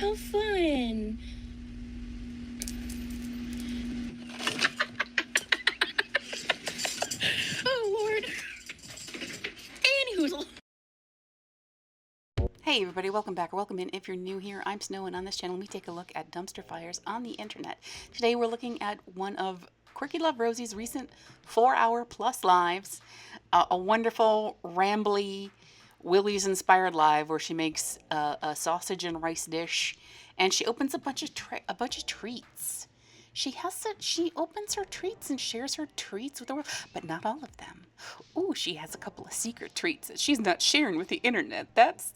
How fun. Oh, Lord. Anywho. Hey everybody, welcome back or welcome in. If you're new here, I'm Snow, and on this channel we take a look at dumpster fires on the internet. Today we're looking at one of Quirky Love Rosie's recent 4-hour plus lives, a wonderful, rambly, Willie's inspired live where she makes a sausage and rice dish, and she opens a bunch of treats. She opens her treats and shares her treats with the world, but not all of them. Ooh, she has a couple of secret treats that she's not sharing with the internet. That's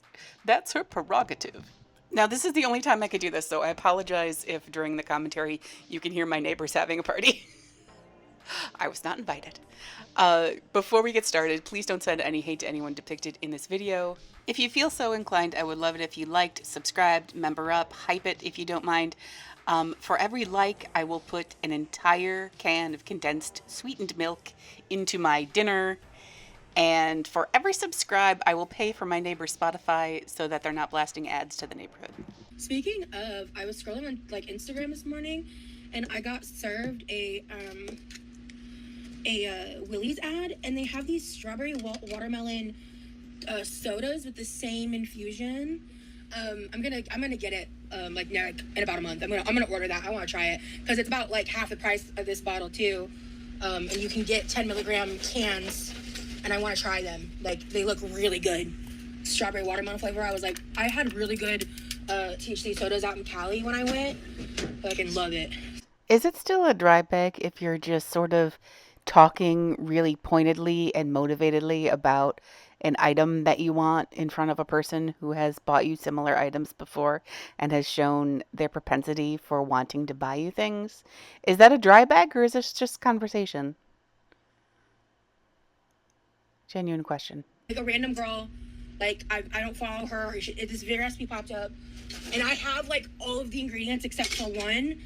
her prerogative. Now, this is the only time I could do this, so I apologize if during the commentary you can hear my neighbors having a party. I was not invited. Before we get started, please don't send any hate to anyone depicted in this video. If you feel so inclined, I would love it if you liked, subscribed, member up, hype it if you don't mind. For every like, I will put an entire can of condensed sweetened milk into my dinner. And for every subscribe, I will pay for my neighbor's Spotify so that they're not blasting ads to the neighborhood. Speaking of, I was scrolling on like Instagram this morning, and I got served a Willie's ad, and they have these strawberry watermelon sodas with the same infusion. I'm gonna get it like now in about a month. I'm gonna order that. I want to try it because it's about like half the price of this bottle too, and you can get 10 milligram cans, and I want to try them. Like they look really good. Strawberry watermelon flavor. I was like, I had really good THC sodas out in Cali when I went. I can love it. Is it still a dry bag if you're just sort of talking really pointedly and motivatedly about an item that you want in front of a person who has bought you similar items before and has shown their propensity for wanting to buy you things? Is that a dry bag or is this just conversation? Genuine question. Like a random girl, like I don't follow her. This video recipe popped up, and I have like all of the ingredients except for one.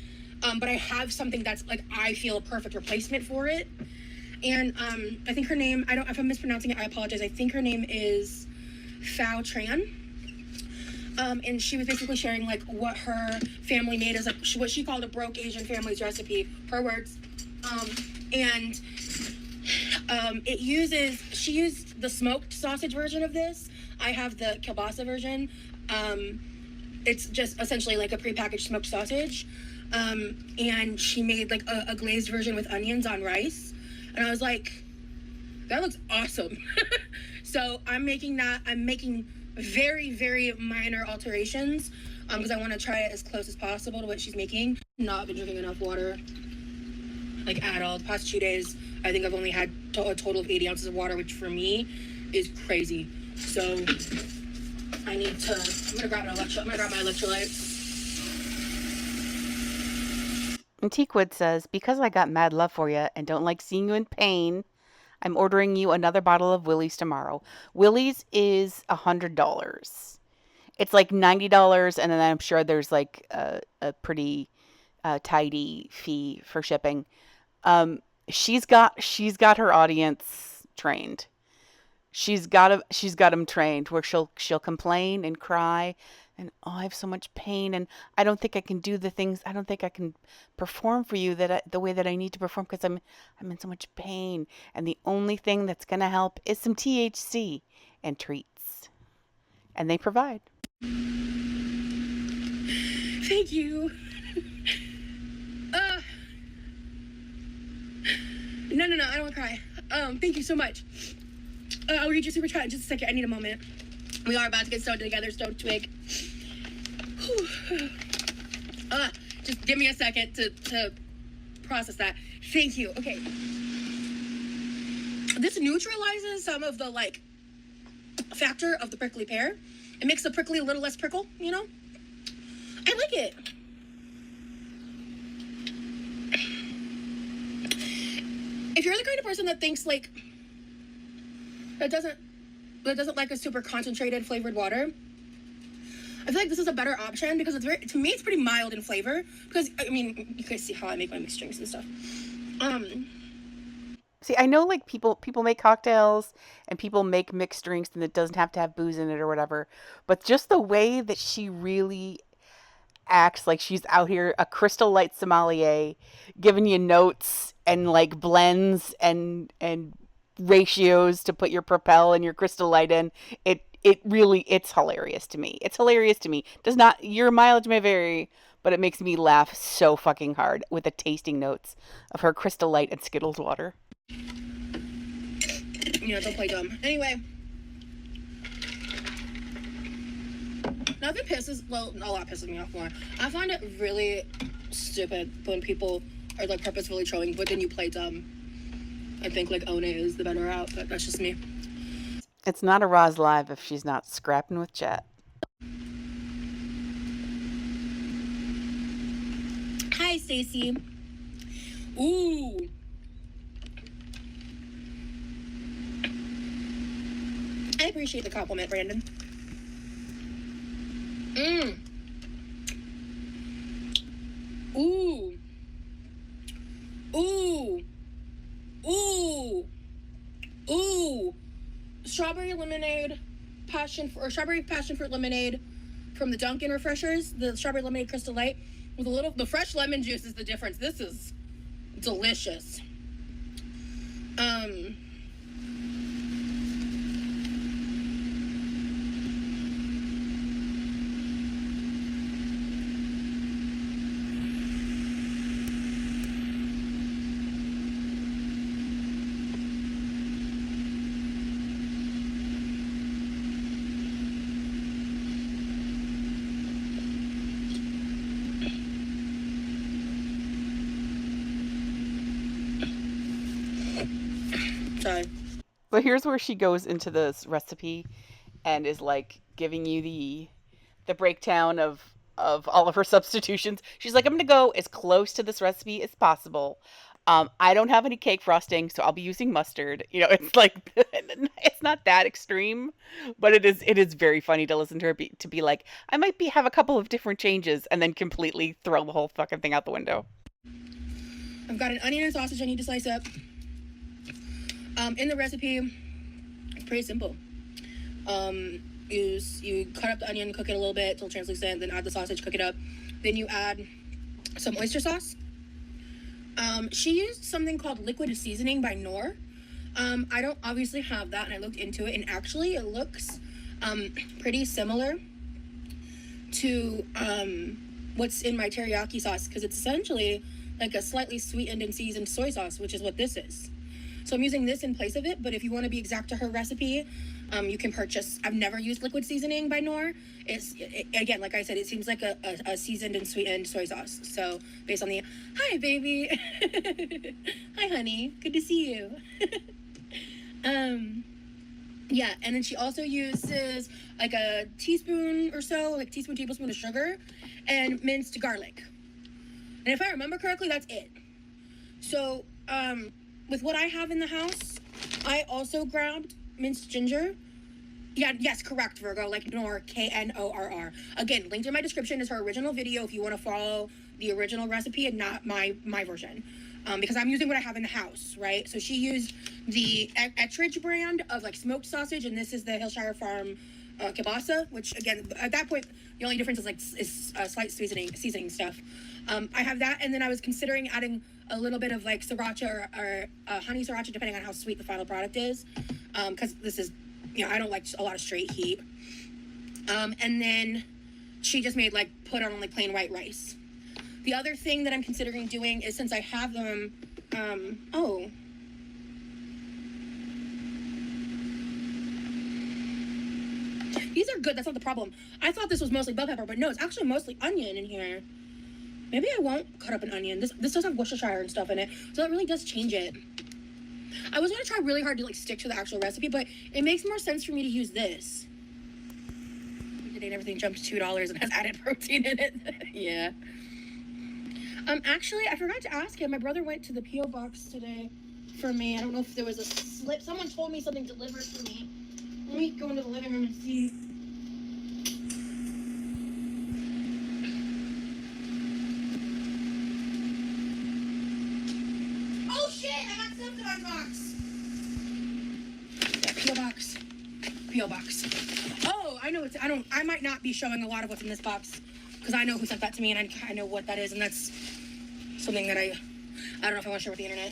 But I have something that's like I feel a perfect replacement for it. And I think her name, I don't, if I'm mispronouncing it, I apologize. I think her name is Phao Tran. And she was basically sharing like what her family made as like what she called a broke Asian family's recipe, her words. And she used the smoked sausage version of this. I have the kielbasa version. It's just essentially like a prepackaged smoked sausage. And she made like a glazed version with onions on rice. And I was like, that looks awesome. So I'm making that. I'm making very, very minor alterations because I want to try it as close as possible to what she's making. Not been drinking enough water, like at all. The past 2 days, I think I've only had a total of 80 ounces of water, which for me is crazy. So I need to, I'm gonna grab my electrolytes. And Teakwood says, because I got mad love for you and don't like seeing you in pain, I'm ordering you another bottle of Willie's tomorrow. Willie's is $100. It's like $90, and then I'm sure there's like a pretty tidy fee for shipping. She's got her audience trained. She's got them trained where she'll complain and cry and oh, I have so much pain and I don't think I can do the things. I don't think I can perform for you the way that I need to perform because I'm in so much pain. And the only thing that's gonna help is some THC and treats, and they provide. Thank you. No, I don't want to cry. Thank you so much. I'll read your super chat in just a second. I need a moment. We are about to get stoned together, stoned twig. Just give me a second to process that. Thank you. Okay. This neutralizes some of the like factor of the prickly pear. It makes the prickly a little less prickle, you know? I like it. If you're the kind of person that thinks like that doesn't like a super concentrated flavored water, I feel like this is a better option because it's to me it's pretty mild in flavor. Because I mean, you guys see how I make my mixed drinks and stuff. See, I know like people make cocktails and people make mixed drinks and it doesn't have to have booze in it or whatever, but just the way that she really acts like she's out here a crystal light sommelier, giving you notes and like blends and ratios to put your Propel and your crystal light in. It really, it's hilarious to me. It's hilarious to me. Does not, your mileage may vary, but it makes me laugh so fucking hard with the tasting notes of her crystal light and Skittles water. Don't play dumb. Anyway, nothing pisses, well, a lot pisses me off more. I find it really stupid when people are like purposefully trolling, but then you play dumb. I think like One is the better route, but that's just me. It's not a Roz Live if she's not scrapping with chat. Hi, Stacy. Ooh. I appreciate the compliment, Brandon. Ooh. Ooh. Ooh. Ooh. Strawberry lemonade strawberry passion fruit lemonade from the Dunkin' Refreshers, the strawberry lemonade Crystal Light with the fresh lemon juice is the difference. This is delicious. Sorry. But here's where she goes into this recipe and is like giving you the breakdown of all of her substitutions. She's like, I'm gonna go as close to this recipe as possible. I don't have any cake frosting, so I'll be using mustard. It's like it's not that extreme, but it is very funny to listen to her to be like, I might have a couple of different changes, and then completely throw the whole fucking thing out the window. I've got an onion and sausage I need to slice up. In the recipe, it's pretty simple. You cut up the onion, cook it a little bit till translucent, then add the sausage, cook it up. Then you add some oyster sauce. She used something called liquid seasoning by Knorr. I don't obviously have that, and I looked into it, and actually it looks pretty similar to what's in my teriyaki sauce, because it's essentially like a slightly sweetened and seasoned soy sauce, which is what this is. So I'm using this in place of it, but if you want to be exact to her recipe, you can purchase, I've never used liquid seasoning by Knorr. Again, like I said, it seems like a seasoned and sweetened soy sauce. So based on hi baby. Hi honey, good to see you. Yeah, and then she also uses like a teaspoon or so, like tablespoon of sugar and minced garlic. And if I remember correctly, that's it. So, with what I have in the house, I also grabbed minced ginger. Yeah, yes, correct, Virgo, like Knorr, Knorr. Again, linked in my description is her original video if you want to follow the original recipe and not my version. Because I'm using what I have in the house, right? So she used the Ettridge brand of like smoked sausage, and this is the Hillshire Farm kielbasa, which again, at that point, the only difference is slight seasoning stuff. I have that, and then I was considering adding a little bit of like sriracha or honey sriracha, depending on how sweet the final product is, because this is, I don't like a lot of straight heat. And then she just made put on like plain white rice. The other thing that I'm considering doing is, since I have them, these are good. That's not the problem. I thought this was mostly bell pepper, but no, it's actually mostly onion in here. Maybe I won't cut up an onion. This does have Worcestershire and stuff in it, so that really does change it. I was going to try really hard to stick to the actual recipe, but it makes more sense for me to use this. Today everything jumped to $2 and has added protein in it. Yeah. Actually, I forgot to ask him. My brother went to the P.O. box today for me. I don't know if there was a slip. Someone told me something delivered for me. Let me go into the living room and see. Oh shit! I got stuff in my box. P.O. box. P.O. box. Oh, I know I might not be showing a lot of what's in this box. because I know who sent that to me, and I know what that is, and that's something that I don't know if I want to share with the internet.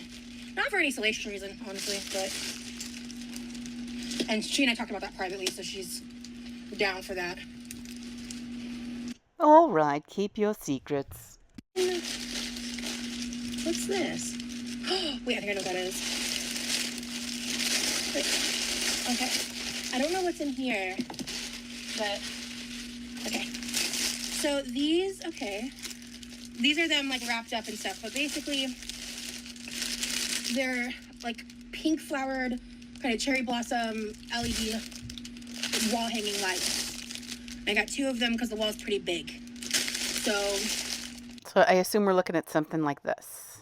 Not for any salacious reason, honestly, but... And she and I talked about that privately, so she's down for that. All right, keep your secrets. What's this? Wait, I think I know what that is. Wait. Okay. I don't know what's in here, but... Okay. So these, okay. These are them, like, wrapped up and stuff, but basically, they're, like, pink flowered, kind of cherry blossom LED wall hanging lights. I got 2 of them because the wall is pretty big. So I assume we're looking at something like this.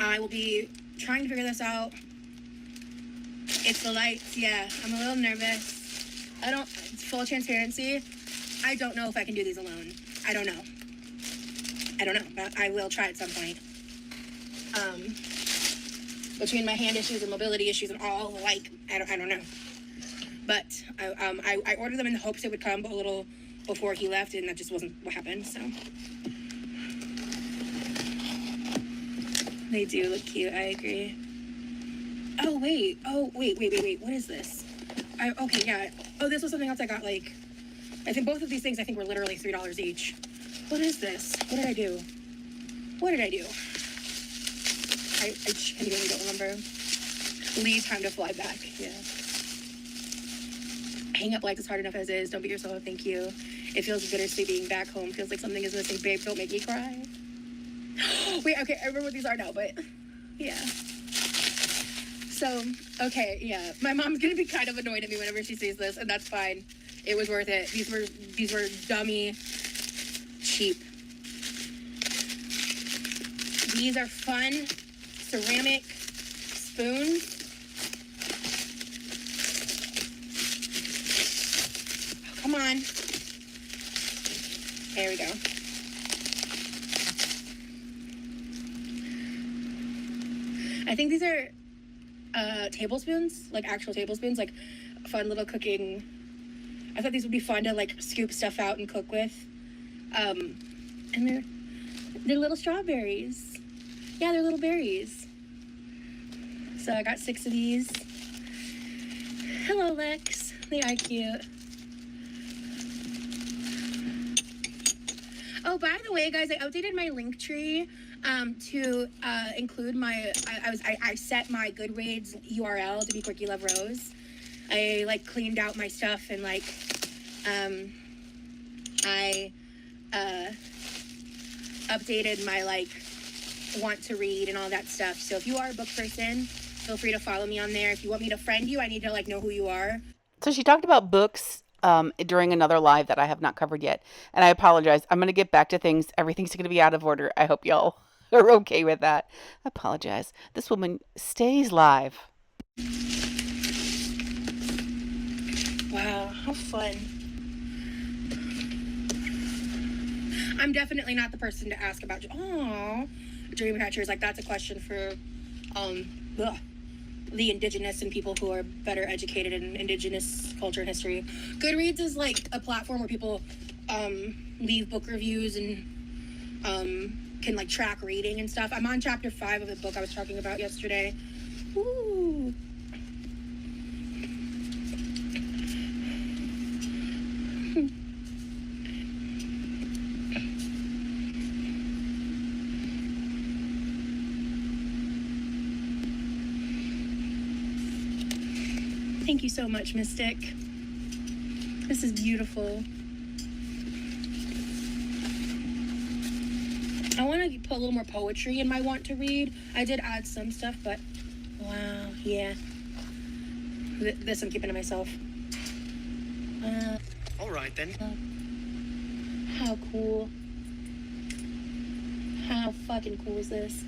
I will be trying to figure this out. It's the lights, yeah. I'm a little nervous. It's full transparency. I don't know if I can do these alone. I don't know, but I will try at some point. Between my hand issues and mobility issues and all, like, I don't know. But I ordered them in the hopes it would come a little before he left, and that just wasn't what happened, so. They do look cute, I agree. Oh, wait, what is this? Okay, yeah. Oh, this was something else I got, like, I think both of these things, I think, were literally $3 each. What is this? What did I do? I genuinely don't remember. Leave time to fly back, yeah. Hang up lights is hard enough as is. Don't beat yourself up, thank you. It feels bittersweet being back home. Feels like something is missing. Babe, don't make me cry. Wait, okay, I remember what these are now, but yeah. So, okay, yeah. My mom's gonna be kind of annoyed at me whenever she sees this, and that's fine. It was worth it. These were dummy cheap. These are fun ceramic spoons. Oh, come on. There we go. I think these are tablespoons, like actual tablespoons, like fun little cooking. I thought these would be fun to like scoop stuff out and cook with. And they're little strawberries. Yeah, they're little berries. So I got 6 of these. Hello, Lex. They are cute. Oh, by the way, guys, I updated my link tree to include my. I set my Goodreads URL to be Quirky Love Rose. I like cleaned out my stuff and like I updated my like want to read and all that stuff. So if you are a book person, feel free to follow me on there. If you want me to friend you, I need to like know who you are. So she talked about books during another live that I have not covered yet. And I apologize. I'm going to get back to things. Everything's going to be out of order. I hope y'all are okay with that. I apologize. This woman stays live. Wow, how fun. I'm definitely not the person to ask about, dream catchers. Like, that's a question for the indigenous and people who are better educated in indigenous culture and history. Goodreads is like a platform where people leave book reviews and can like track reading and stuff. I'm on chapter 5 of the book I was talking about yesterday. Ooh. Thank you so much, Mystic. This is beautiful. I want to put a little more poetry in my want to read. I did add some stuff, but wow, yeah. This I'm keeping to myself. All right, then. How cool. How fucking cool is this?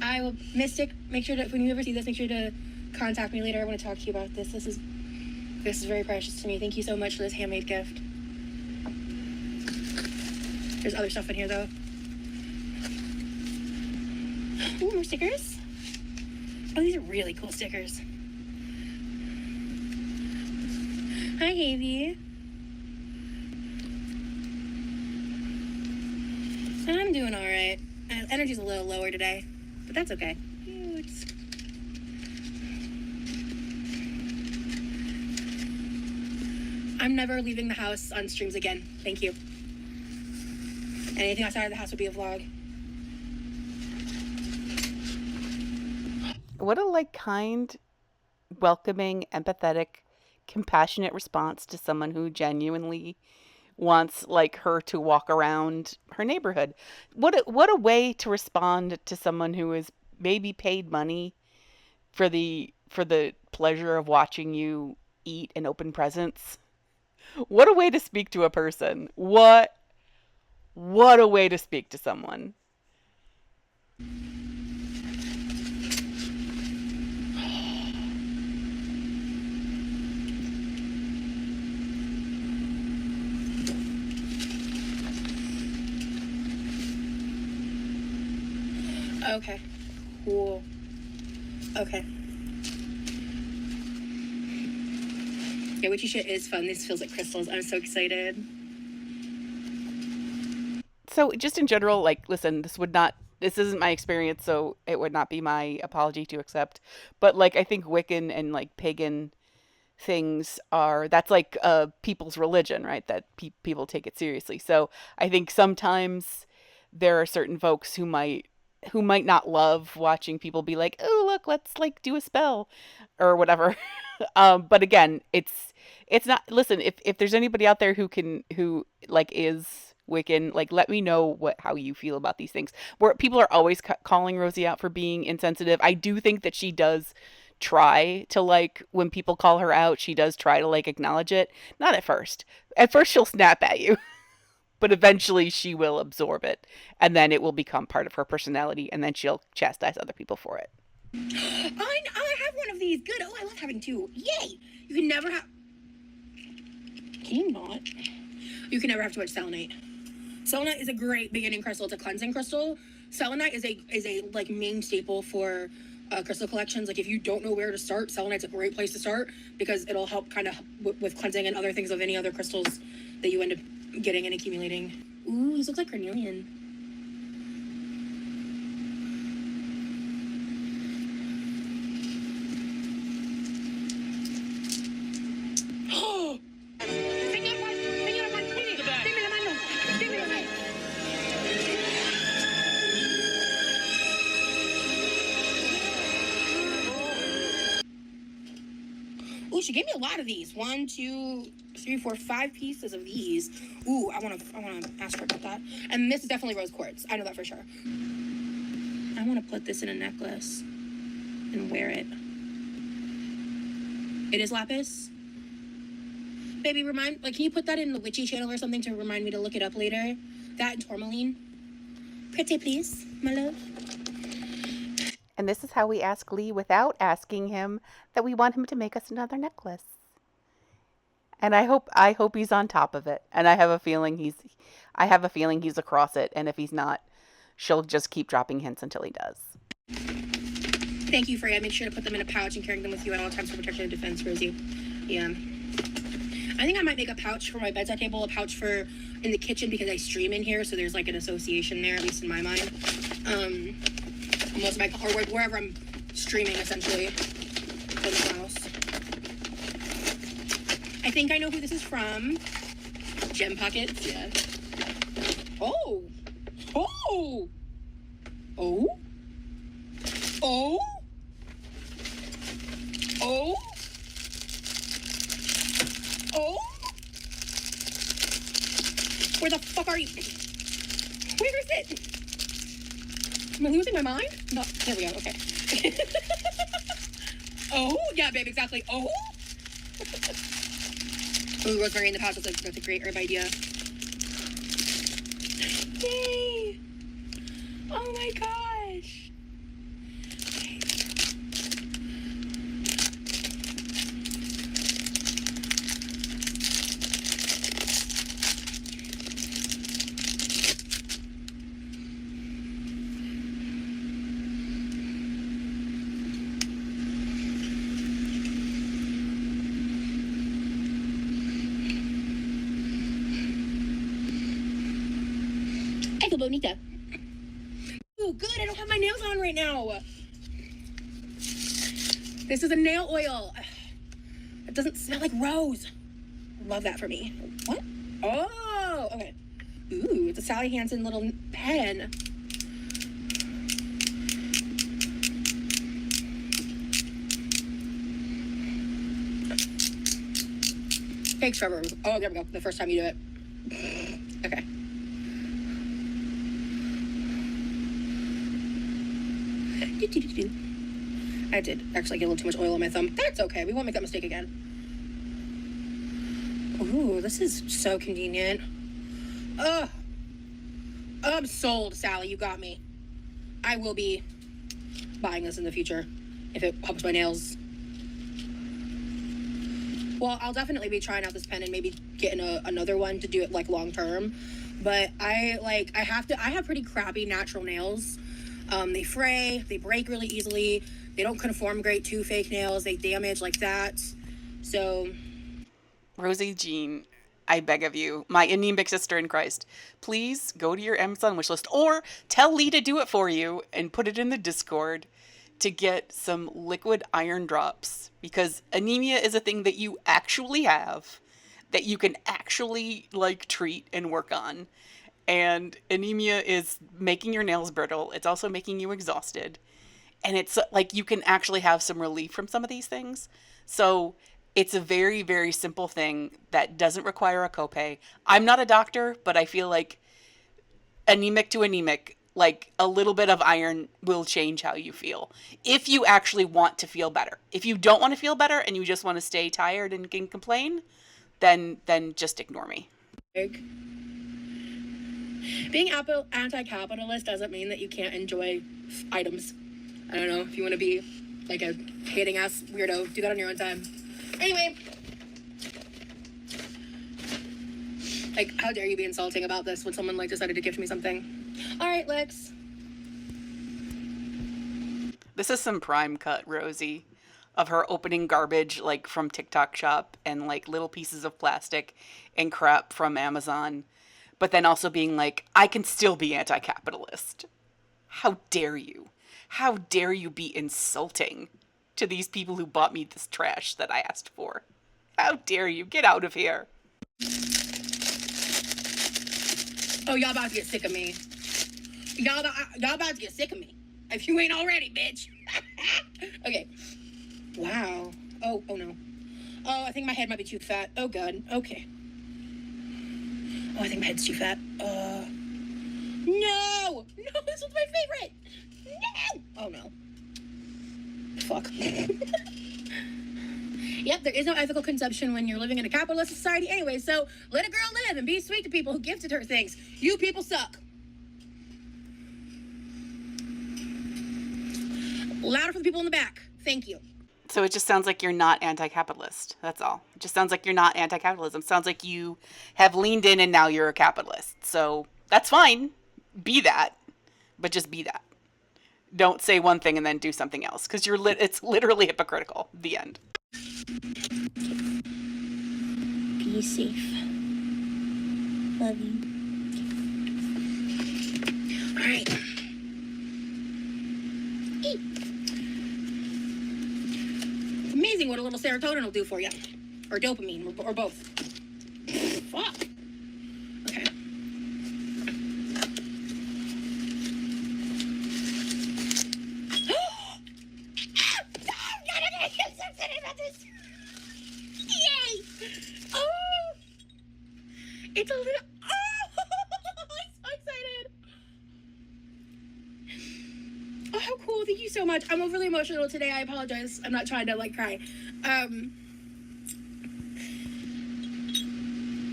I will, Mystic, make sure that when you ever see this, make sure to contact me later. I want to talk to you about this. This is very precious to me. Thank you so much for this handmade gift. There's other stuff in here though. Ooh, more stickers. Oh, these are really cool stickers. Hi, Havy. I'm doing all right. Energy's a little lower today, but that's okay. I'm never leaving the house on streams again. Thank you. Anything outside of the house would be a vlog. What a kind, welcoming, empathetic, compassionate response to someone who genuinely wants her to walk around her neighborhood. What a way to respond to someone who is maybe paid money for the pleasure of watching you eat and open presents. What a way to speak to a person. What a way to speak to someone. Okay. Cool. Okay. Yeah, witchy shit is fun. This feels like crystals. I'm so excited. So just in general, listen, this isn't my experience, so it would not be my apology to accept. But I think Wiccan and pagan things are that's people's religion, right? That people take it seriously. So I think sometimes there are certain folks who might not love watching people be like, oh look, let's do a spell or whatever. But again, it's not. Listen, if there's anybody out there who is Wiccan, let me know how you feel about these things. Where people are always calling Rosie out for being insensitive. I do think that she does try to when people call her out, she does try to acknowledge it. Not at first. At first she'll snap at you, but eventually she will absorb it, and then it will become part of her personality, and then she'll chastise other people for it. I have one of these. Good. Oh, I love having two. Yay! You can never have. Can you not? You can never have too much selenite. Selenite is a great beginning crystal. It's a cleansing crystal. Selenite is a main staple for crystal collections. If you don't know where to start, selenite's a great place to start because it'll help kind of with cleansing and other things of any other crystals that you end up getting and accumulating. Ooh, this looks like carnelian. Ooh, she gave me a lot of these. 1, 2, 3, 4, 5 pieces of these. Ooh, I wanna ask her about that. And this is definitely rose quartz. I know that for sure. I wanna put this in a necklace and wear it. It is lapis. Baby, can you put that in the witchy channel or something to remind me to look it up later? That and tourmaline. Pretty please, my love. And this is how we ask Lee without asking him that we want him to make us another necklace. And I hope he's on top of it. And I have a feeling he's across it. And if he's not, she'll just keep dropping hints until he does. Thank you, Freya. Make sure to put them in a pouch and carry them with you at all times for protection and defense, Rosie. Yeah. I think I might make a pouch for my bedside table, a pouch for in the kitchen because I stream in here, so there's an association there, at least in my mind. Most of or wherever I'm streaming, essentially, in the house. I think I know who this is from. Gem Pockets, yeah. Oh! Oh! Oh? Oh? Oh? Oh? Where the fuck are you? Where is it? Am I losing my mind? No, there we go, okay. Oh, yeah, babe, exactly. Oh? Ooh, rosemary in the pouch, that's a great herb idea. Yay! Oh my gosh. Okay. I feel bonita. Oh, good. I don't have my nails on right now. This is a nail oil. It doesn't smell like rose. Love that for me. What? Oh, okay. Ooh, it's a Sally Hansen little pen. Takes forever. Oh, there we go. The first time you do it. Okay. I did actually get a little too much oil on my thumb. That's okay. We won't make that mistake again. Ooh, this is so convenient. Ugh. I'm sold, Sally. You got me. I will be buying this in the future if it helps my nails. Well, I'll definitely be trying out this pen and maybe getting another one to do it like long term. But I have pretty crappy natural nails. They fray, they break really easily. They don't conform great to fake nails. They damage like that. So, Rosie Jean, I beg of you, my anemic sister in Christ, please go to your Amazon wish list or tell Lee to do it for you and put it in the Discord to get some liquid iron drops, because anemia is a thing that you actually have, that you can actually like treat and work on. And anemia is making your nails brittle. It's also making you exhausted. And it's like you can actually have some relief from some of these things. So it's a very, very simple thing that doesn't require a copay. I'm not a doctor, but I feel like anemic to anemic, like a little bit of iron will change how you feel. If you actually want to feel better. If you don't want to feel better and you just want to stay tired and can complain, then just ignore me. being anti-capitalist doesn't mean that you can't enjoy items. I don't know, if you want to be like a hating ass weirdo, do that on your own time. Anyway, like, how dare you be insulting about this when someone like decided to gift me something? All right, Lex. This is some prime cut, Rosie, of her opening garbage like from TikTok shop and like little pieces of plastic and crap from Amazon, but then also being like, I can still be anti-capitalist. How dare you? How dare you be insulting to these people who bought me this trash that I asked for? How dare you? Get out of here. Oh, y'all about to get sick of me. Y'all about to get sick of me. If you ain't already, bitch. Okay. Wow. Oh no. Oh, I think my head might be too fat. Oh, God. Okay. Oh, I think my head's too fat. No! No, this was my favorite! No! Oh, no. Fuck. Yep, there is no ethical consumption when you're living in a capitalist society anyway, so let a girl live and be sweet to people who gifted her things. You people suck. Louder for the people in the back. Thank you. So it just sounds like you're not anti-capitalist. That's all. It just sounds like you're not anti-capitalism. It sounds like you have leaned in and now you're a capitalist. So that's fine. Be that. But just be that. Don't say one thing and then do something else, because it's literally hypocritical. The end. Be safe. Love you. All right. Eat. It's amazing what a little serotonin will do for you. Or dopamine, or both. Fuck. Okay. I'm so excited about this. Yay! Oh! It's a little... Oh! I'm so excited. Oh, how cool. Thank you so much. I'm overly emotional today. I apologize. I'm not trying to, like, cry.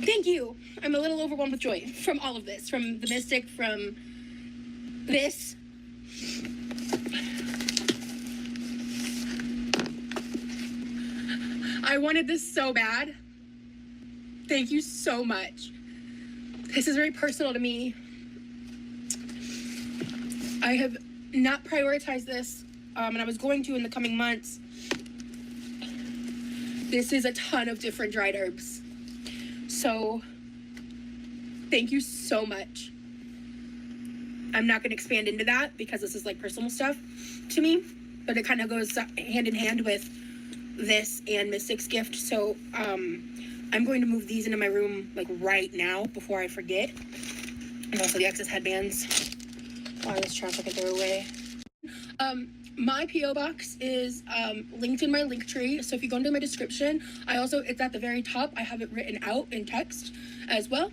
Thank you. I'm a little overwhelmed with joy from all of this. From the Mystic, from this. I wanted this so bad. Thank you so much. This is very personal to me. I have not prioritized this, and I was going to in the coming months. This is a ton of different dried herbs. So, thank you so much. I'm not going to expand into that because this is like personal stuff to me, but it kind of goes hand in hand with this and Mystic's gift. So I'm going to move these into my room like right now before I forget. And also the excess headbands. Wow, this trash I can throw away. My P.O. box is linked in my link tree. So if you go into my description, it's at the very top. I have it written out in text as well.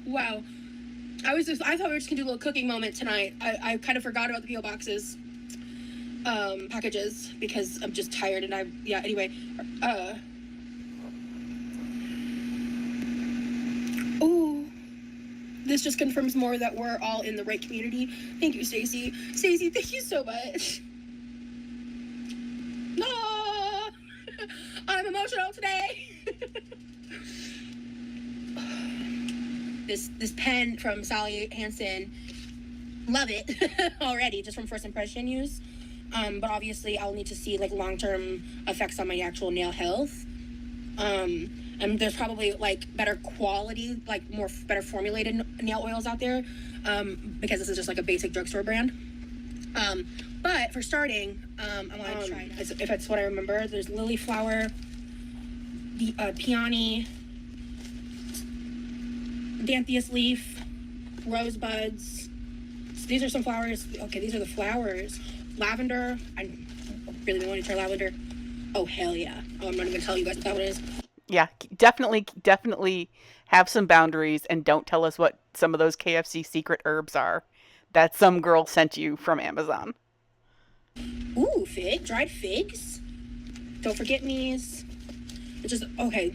Wow. I thought we were just gonna do a little cooking moment tonight. I kind of forgot about the P.O. boxes, packages, because I'm just tired and anyway. Ooh. This just confirms more that we're all in the right community. Thank you, Stacy. Stacy, thank you so much. No, I'm emotional today. This pen from Sally Hansen, love it already, just from first impression use. But obviously I'll need to see like long-term effects on my actual nail health. And there's probably like better quality, like better formulated nail oils out there, because this is just like a basic drugstore brand. But for starting, I want to try it. If it's what I remember, there's lily flower, the peony, Dantheus leaf, rosebuds. So these are some flowers. Okay, these are the flowers. Lavender. I really want to try lavender. Oh, hell yeah. Oh, I'm not even gonna tell you guys what that one is. Yeah, definitely have some boundaries and don't tell us what some of those KFC secret herbs are that some girl sent you from Amazon. Ooh, dried figs. Don't forget me's. It's just, okay.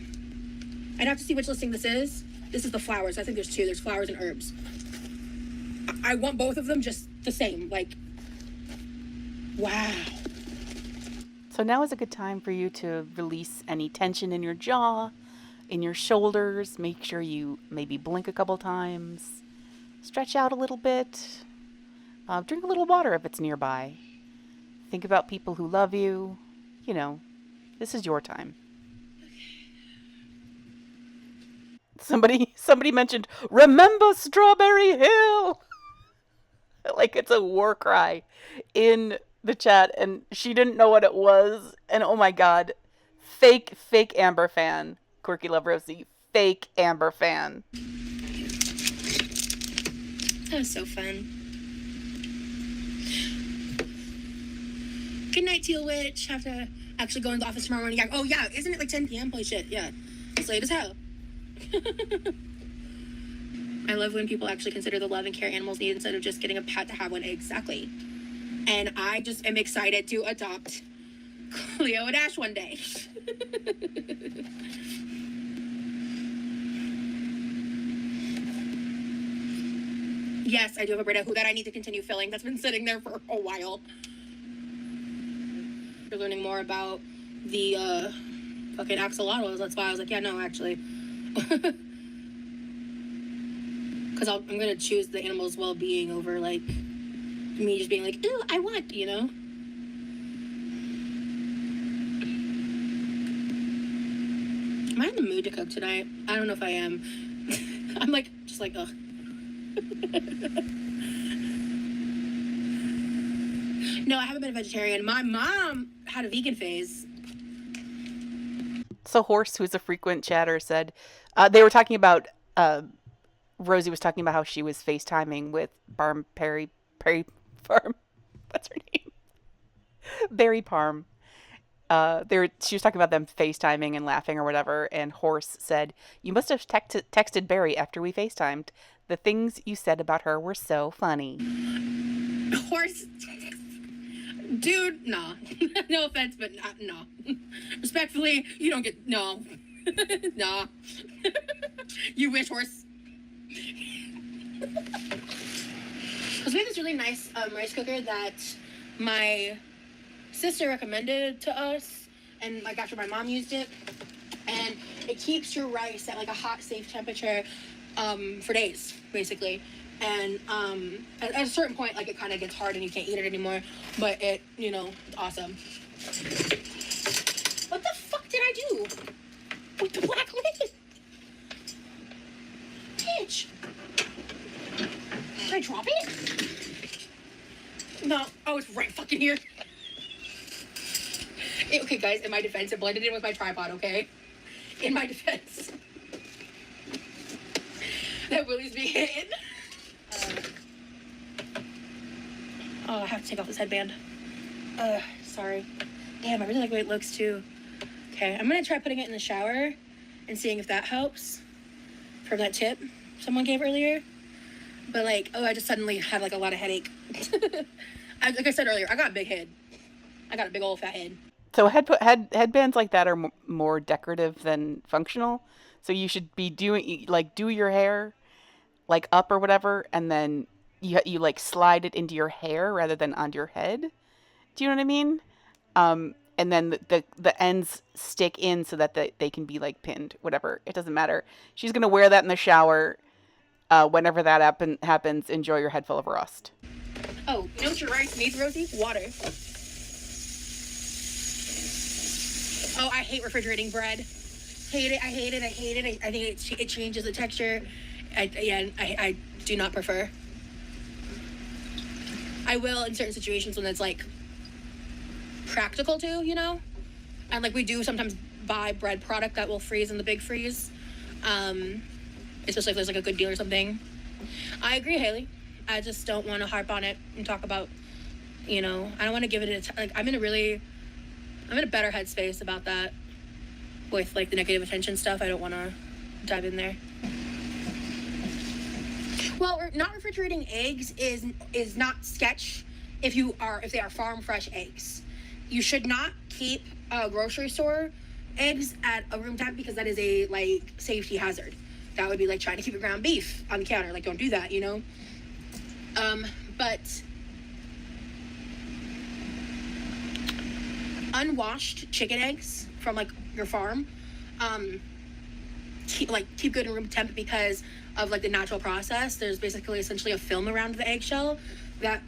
I'd have to see which listing this is. This is the flowers. I think there's two. There's flowers and herbs. I want both of them just the same. Like, wow. So now is a good time for you to release any tension in your jaw, in your shoulders. Make sure you maybe blink a couple times. Stretch out a little bit. Drink a little water if it's nearby. Think about people who love you. You know, this is your time. Somebody mentioned, remember Strawberry Hill! Like it's a war cry in the chat, and she didn't know what it was. And oh my god, fake Amber fan. Quirky Love Rosie, fake Amber fan. That was so fun. Good night, Teal Witch. Have to actually go in the office tomorrow morning. Oh yeah, isn't it like 10 p.m.? Holy shit, yeah. It's late as hell. I love when people actually consider the love and care animals need instead of just getting a pet to have one. Exactly. And I just am excited to adopt Cleo and Ash one day. Yes, I do have a Brita that I need to continue filling. That's been sitting there for a while. You're learning more about the fucking axolotls. That's why I was like, yeah, no, actually. Because I'm going to choose the animal's well-being over, like, me just being like, ooh, I want, you know? Am I in the mood to cook tonight? I don't know if I am. I'm, like, just like, ugh. No, I haven't been a vegetarian. My mom had a vegan phase. So Horse, who's a frequent chatter, said, they were talking about... Rosie was talking about how she was FaceTiming with Perry Farm. What's her name? Barry Parm. She was talking about them FaceTiming and laughing or whatever, and Horse said, "You must have texted Barry after we FaceTimed. The things you said about her were so funny." Horse, dude, nah. No offense, but no. Respectfully, you don't get no. Nah. You wish, Horse. Because we have this really nice rice cooker that my sister recommended to us, and like after my mom used it, and it keeps your rice at like a hot, safe temperature for days, basically. And at a certain point, like it kind of gets hard and you can't eat it anymore. But it, you know, it's awesome. What the fuck did I do with the black lid? Bitch. Should I drop it? No. Oh, it's right fucking here. Okay, guys, in my defense, it blended in with my tripod, okay? In my defense. That Willie's being hidden. Oh, I have to take off this headband. Sorry. Damn, I really like the way it looks, too. Okay, I'm gonna try putting it in the shower and seeing if that helps from that tip someone gave earlier. But, like, oh, I just suddenly had, like, a lot of headache. Like I said earlier, I got a big head. I got a big old fat head. So headbands like that are more decorative than functional. So you should be doing like do your hair like up or whatever, and then you like slide it into your hair rather than onto your head. Do you know what I mean? And then the ends stick in so that they can be like pinned. Whatever, it doesn't matter. She's gonna wear that in the shower. Whenever that happens, enjoy your head full of rust. Oh, you know what your rice needs, Rosie? Water. Oh, I hate refrigerating bread. Hate it. I hate it. I hate it. I think it changes the texture. I do not prefer. I will in certain situations when it's like practical to, you know? And like we do sometimes buy bread product that will freeze in the big freeze. Especially if there's like a good deal or something. I agree, Haley. I just don't want to harp on it and talk about, you know, I don't want to give it like I'm in a better headspace about that with like the negative attention stuff. I don't want to dive in there. Well, not refrigerating eggs is not sketch if they are farm fresh eggs. You should not keep grocery store eggs at a room temp because that is a like safety hazard. That would be like trying to keep a ground beef on the counter. Like, don't do that, you know? But unwashed chicken eggs from like your farm, keep good in room temp because of like the natural process. There's basically essentially a film around the eggshell that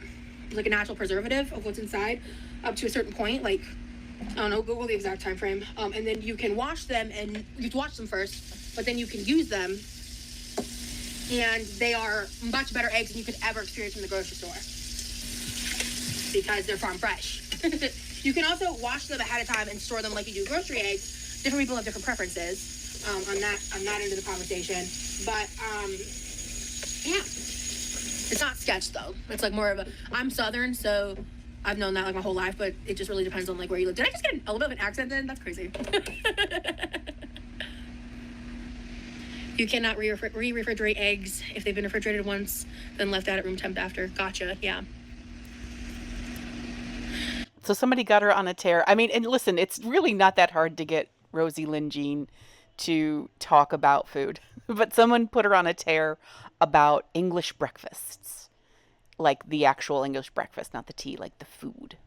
is like a natural preservative of what's inside up to a certain point. Like, I don't know, Google the exact time frame. And then you can wash them, and you have to wash them first, but then you can use them, and they are much better eggs than you could ever experience in the grocery store because they're farm fresh. You can also wash them ahead of time and store them like you do grocery eggs. Different people have different preferences on that end of the conversation. But yeah, it's not sketch though. It's like more of I'm Southern, so I've known that like my whole life, but it just really depends on like where you live. Did I just get a little bit of an accent then? That's crazy. You cannot re-refrigerate eggs if they've been refrigerated once, then left out at room temp after. Gotcha, yeah. So somebody got her on a tear. I mean, and listen, it's really not that hard to get Rosie Lynn Jean to talk about food. But someone put her on a tear about English breakfasts. Like the actual English breakfast, not the tea, like the food.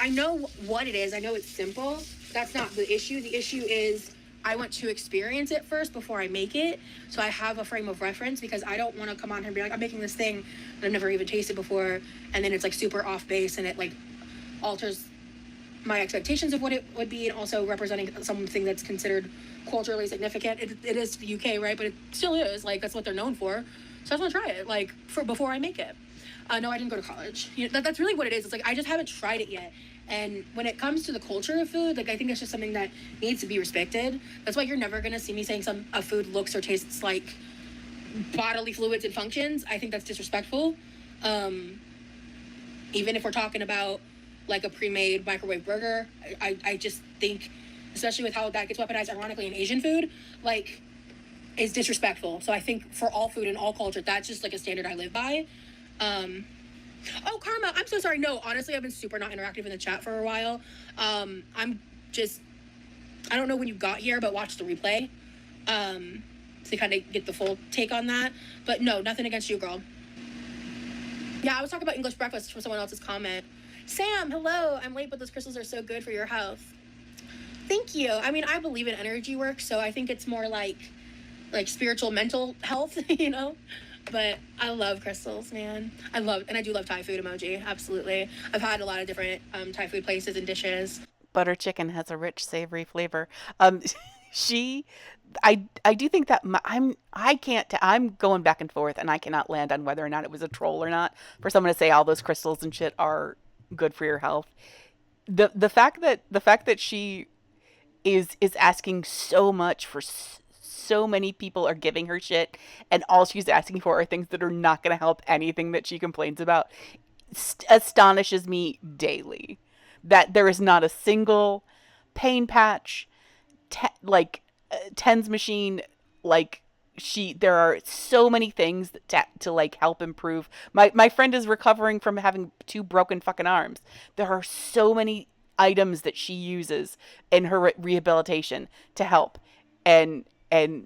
I know what it is. I know it's simple. That's not the issue. The issue is I want to experience it first before I make it. So I have a frame of reference because I don't want to come on here and be like, I'm making this thing that I've never even tasted before. And then it's like super off base and it like alters my expectations of what it would be, and also representing something that's considered culturally significant. It is the UK, right? But it still is, like, that's what they're known for. So I just want to try it, like, before I make it. No, I didn't go to college. You know, that's really what it is. It's like, I just haven't tried it yet. And when it comes to the culture of food, like, I think it's just something that needs to be respected. That's why you're never going to see me saying a food looks or tastes like bodily fluids and functions. I think that's disrespectful. Even if we're talking about like a pre-made microwave burger, I just think, especially with how that gets weaponized ironically in Asian food, like, is disrespectful. So I think for all food and all culture, that's just like a standard I live by. Oh, Karma, I'm so sorry. No, honestly, I've been super not interactive in the chat for a while. I don't know when you got here, but watch the replay to kind of get the full take on that. But no, nothing against you, girl. Yeah, I was talking about English breakfast from someone else's comment. Sam, hello. I'm late, but those crystals are so good for your health. Thank you. I mean, I believe in energy work, so I think it's more like spiritual, mental health, you know? But I love crystals, man. And I do love Thai food emoji, absolutely. I've had a lot of different Thai food places and dishes. Butter chicken has a rich, savory flavor. she, I do think that I'm going back and forth, and I cannot land on whether or not it was a troll or not for someone to say all those crystals and shit are good for your health. The fact that she is asking so much for so many people are giving her shit, and all she's asking for are things that are not going to help anything that she complains about astonishes me daily. That there is not a single pain patch, like tens machine, like there are so many things to like help improve. My friend is recovering from having two broken fucking arms. There are so many items that she uses in her rehabilitation to help, and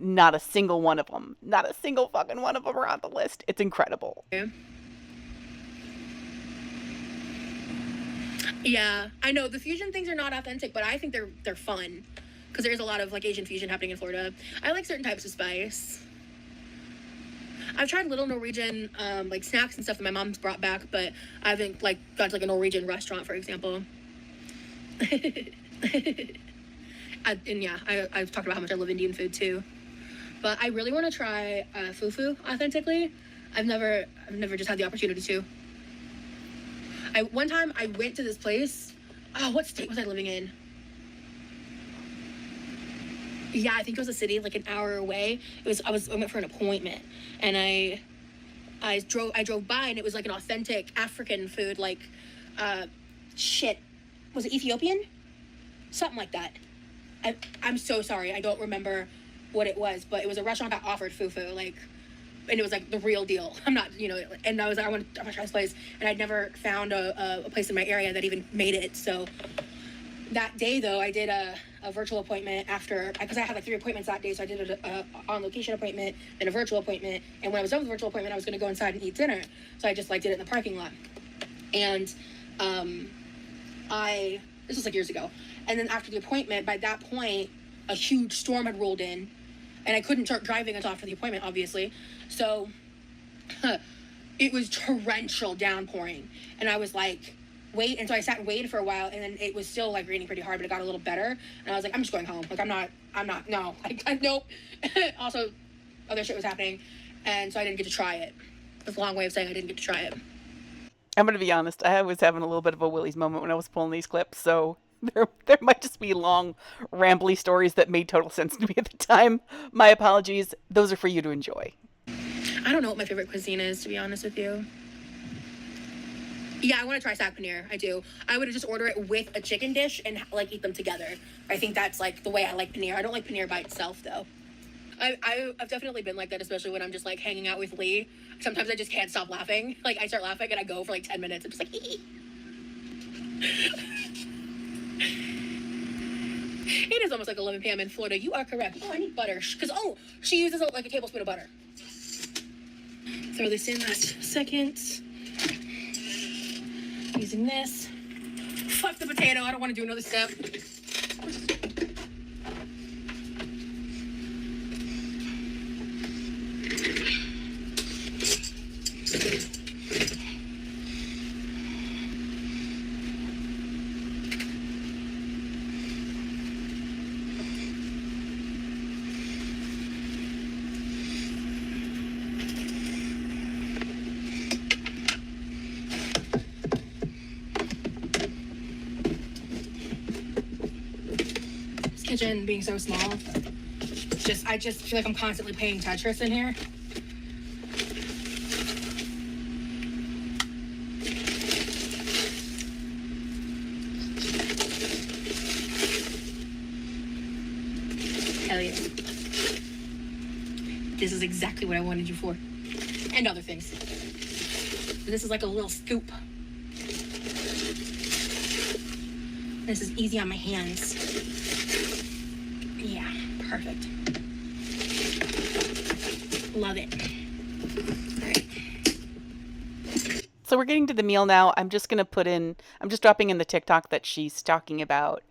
not a single one of them, not a single fucking one of them are on the list. It's incredible. Yeah, I know the fusion things are not authentic, but I think they're fun because there's a lot of like Asian fusion happening in Florida. I like certain types of spice. I've tried little Norwegian like snacks and stuff that my mom's brought back, but I haven't like gone to like a Norwegian restaurant, for example. I've talked about how much I love Indian food too, but I really want to try fufu authentically. I've never just had the opportunity to. One time I went to this place. Oh, what state was I living in? Yeah, I think it was a city like an hour away. I went for an appointment, and I drove by, and it was like an authentic African food, like shit. Was it Ethiopian? Something like that. I'm so sorry. I don't remember what it was, but it was a restaurant that offered fufu, like, and it was like the real deal. I'm not, and I was like, I want to try this place, and I'd never found a place in my area that even made it. So that day, though, I did a virtual appointment after, because I had like 3 appointments that day. So I did a on-location appointment, then a virtual appointment, and when I was done with the virtual appointment, I was going to go inside and eat dinner. So I just like did it in the parking lot, and this was like years ago. And then after the appointment, by that point, a huge storm had rolled in, and I couldn't start driving until after the appointment, obviously. So it was torrential downpouring, and I was like, wait. And so I sat and waited for a while, and then it was still like raining pretty hard, but it got a little better. And I was like, I'm just going home. Like, no. Nope. Also, other shit was happening, and so I didn't get to try it. That's a long way of saying I didn't get to try it. I'm going to be honest. I was having a little bit of a Willie's moment when I was pulling these clips, so there might just be long, rambly stories that made total sense to me at the time. My apologies. Those are for you to enjoy. I don't know what my favorite cuisine is, to be honest with you. Yeah, I want to try saag paneer. I do. I would just order it with a chicken dish and like eat them together. I think that's like the way I like paneer. I don't like paneer by itself though. I've definitely been like that, especially when I'm just like hanging out with Lee. Sometimes I just can't stop laughing. Like, I start laughing and I go for like 10 minutes. I'm just like, It is almost like 11 p.m. in Florida. You are correct. Oh, I need butter. Because, she uses like a tablespoon of butter. Throw this in last second. Using this. Fuck the potato. I don't want to do another step. Kitchen being so small, I just feel like I'm constantly playing Tetris in here. Hell yeah. This is exactly what I wanted you for. And other things. This is like a little scoop. This is easy on my hands. Yeah, perfect. Love it. All right. So we're getting to the meal now. I'm just dropping in the TikTok that she's talking about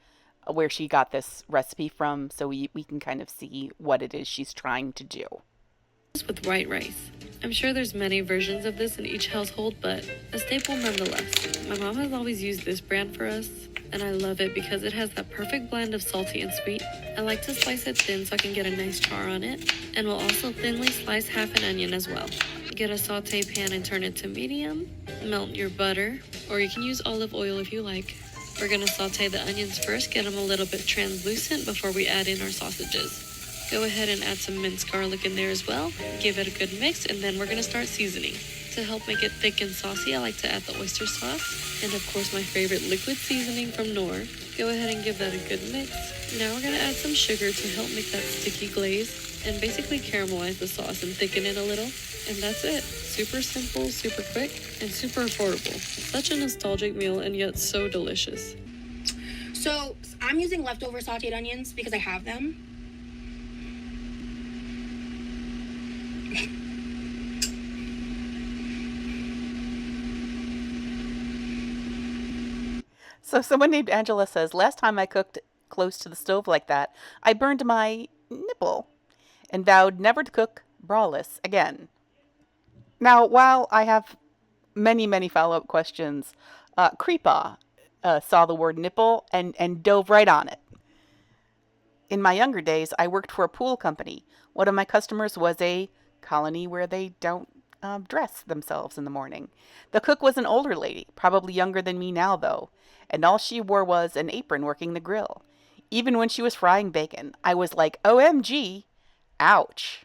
where she got this recipe from, so we can kind of see what it is she's trying to do. With white rice. I'm sure there's many versions of this in each household, but a staple nonetheless. My mom has always used this brand for us. and I love it because it has that perfect blend of salty and sweet. I like to slice it thin so I can get a nice char on it, and will also thinly slice half an onion as well. Get a saute pan and turn it to medium. Melt your butter, or you can use olive oil if you like. We're gonna saute the onions first, get them a little bit translucent before we add in our sausages. Go ahead and add some minced garlic in there as well. Give it a good mix, and then we're gonna start seasoning. To help make it thick and saucy, I like to add the oyster sauce, and of course my favorite liquid seasoning from Knorr. Go ahead and give that a good mix. Now we're gonna add some sugar to help make that sticky glaze, and basically caramelize the sauce and thicken it a little. And that's it. Super simple, super quick, and super affordable. Such a nostalgic meal and yet so delicious. So I'm using leftover sauteed onions because I have them. So someone named Angela says, last time I cooked close to the stove like that, I burned my nipple and vowed never to cook braless again. Now, while I have many follow-up questions, Creepaw saw the word nipple and dove right on it. In my younger days, I worked for a pool company. One of my customers was a colony where they don't dress themselves in the morning. The cook was an older lady, probably younger than me now, though, and all she wore was an apron working the grill. Even when she was frying bacon, I was like, OMG, ouch.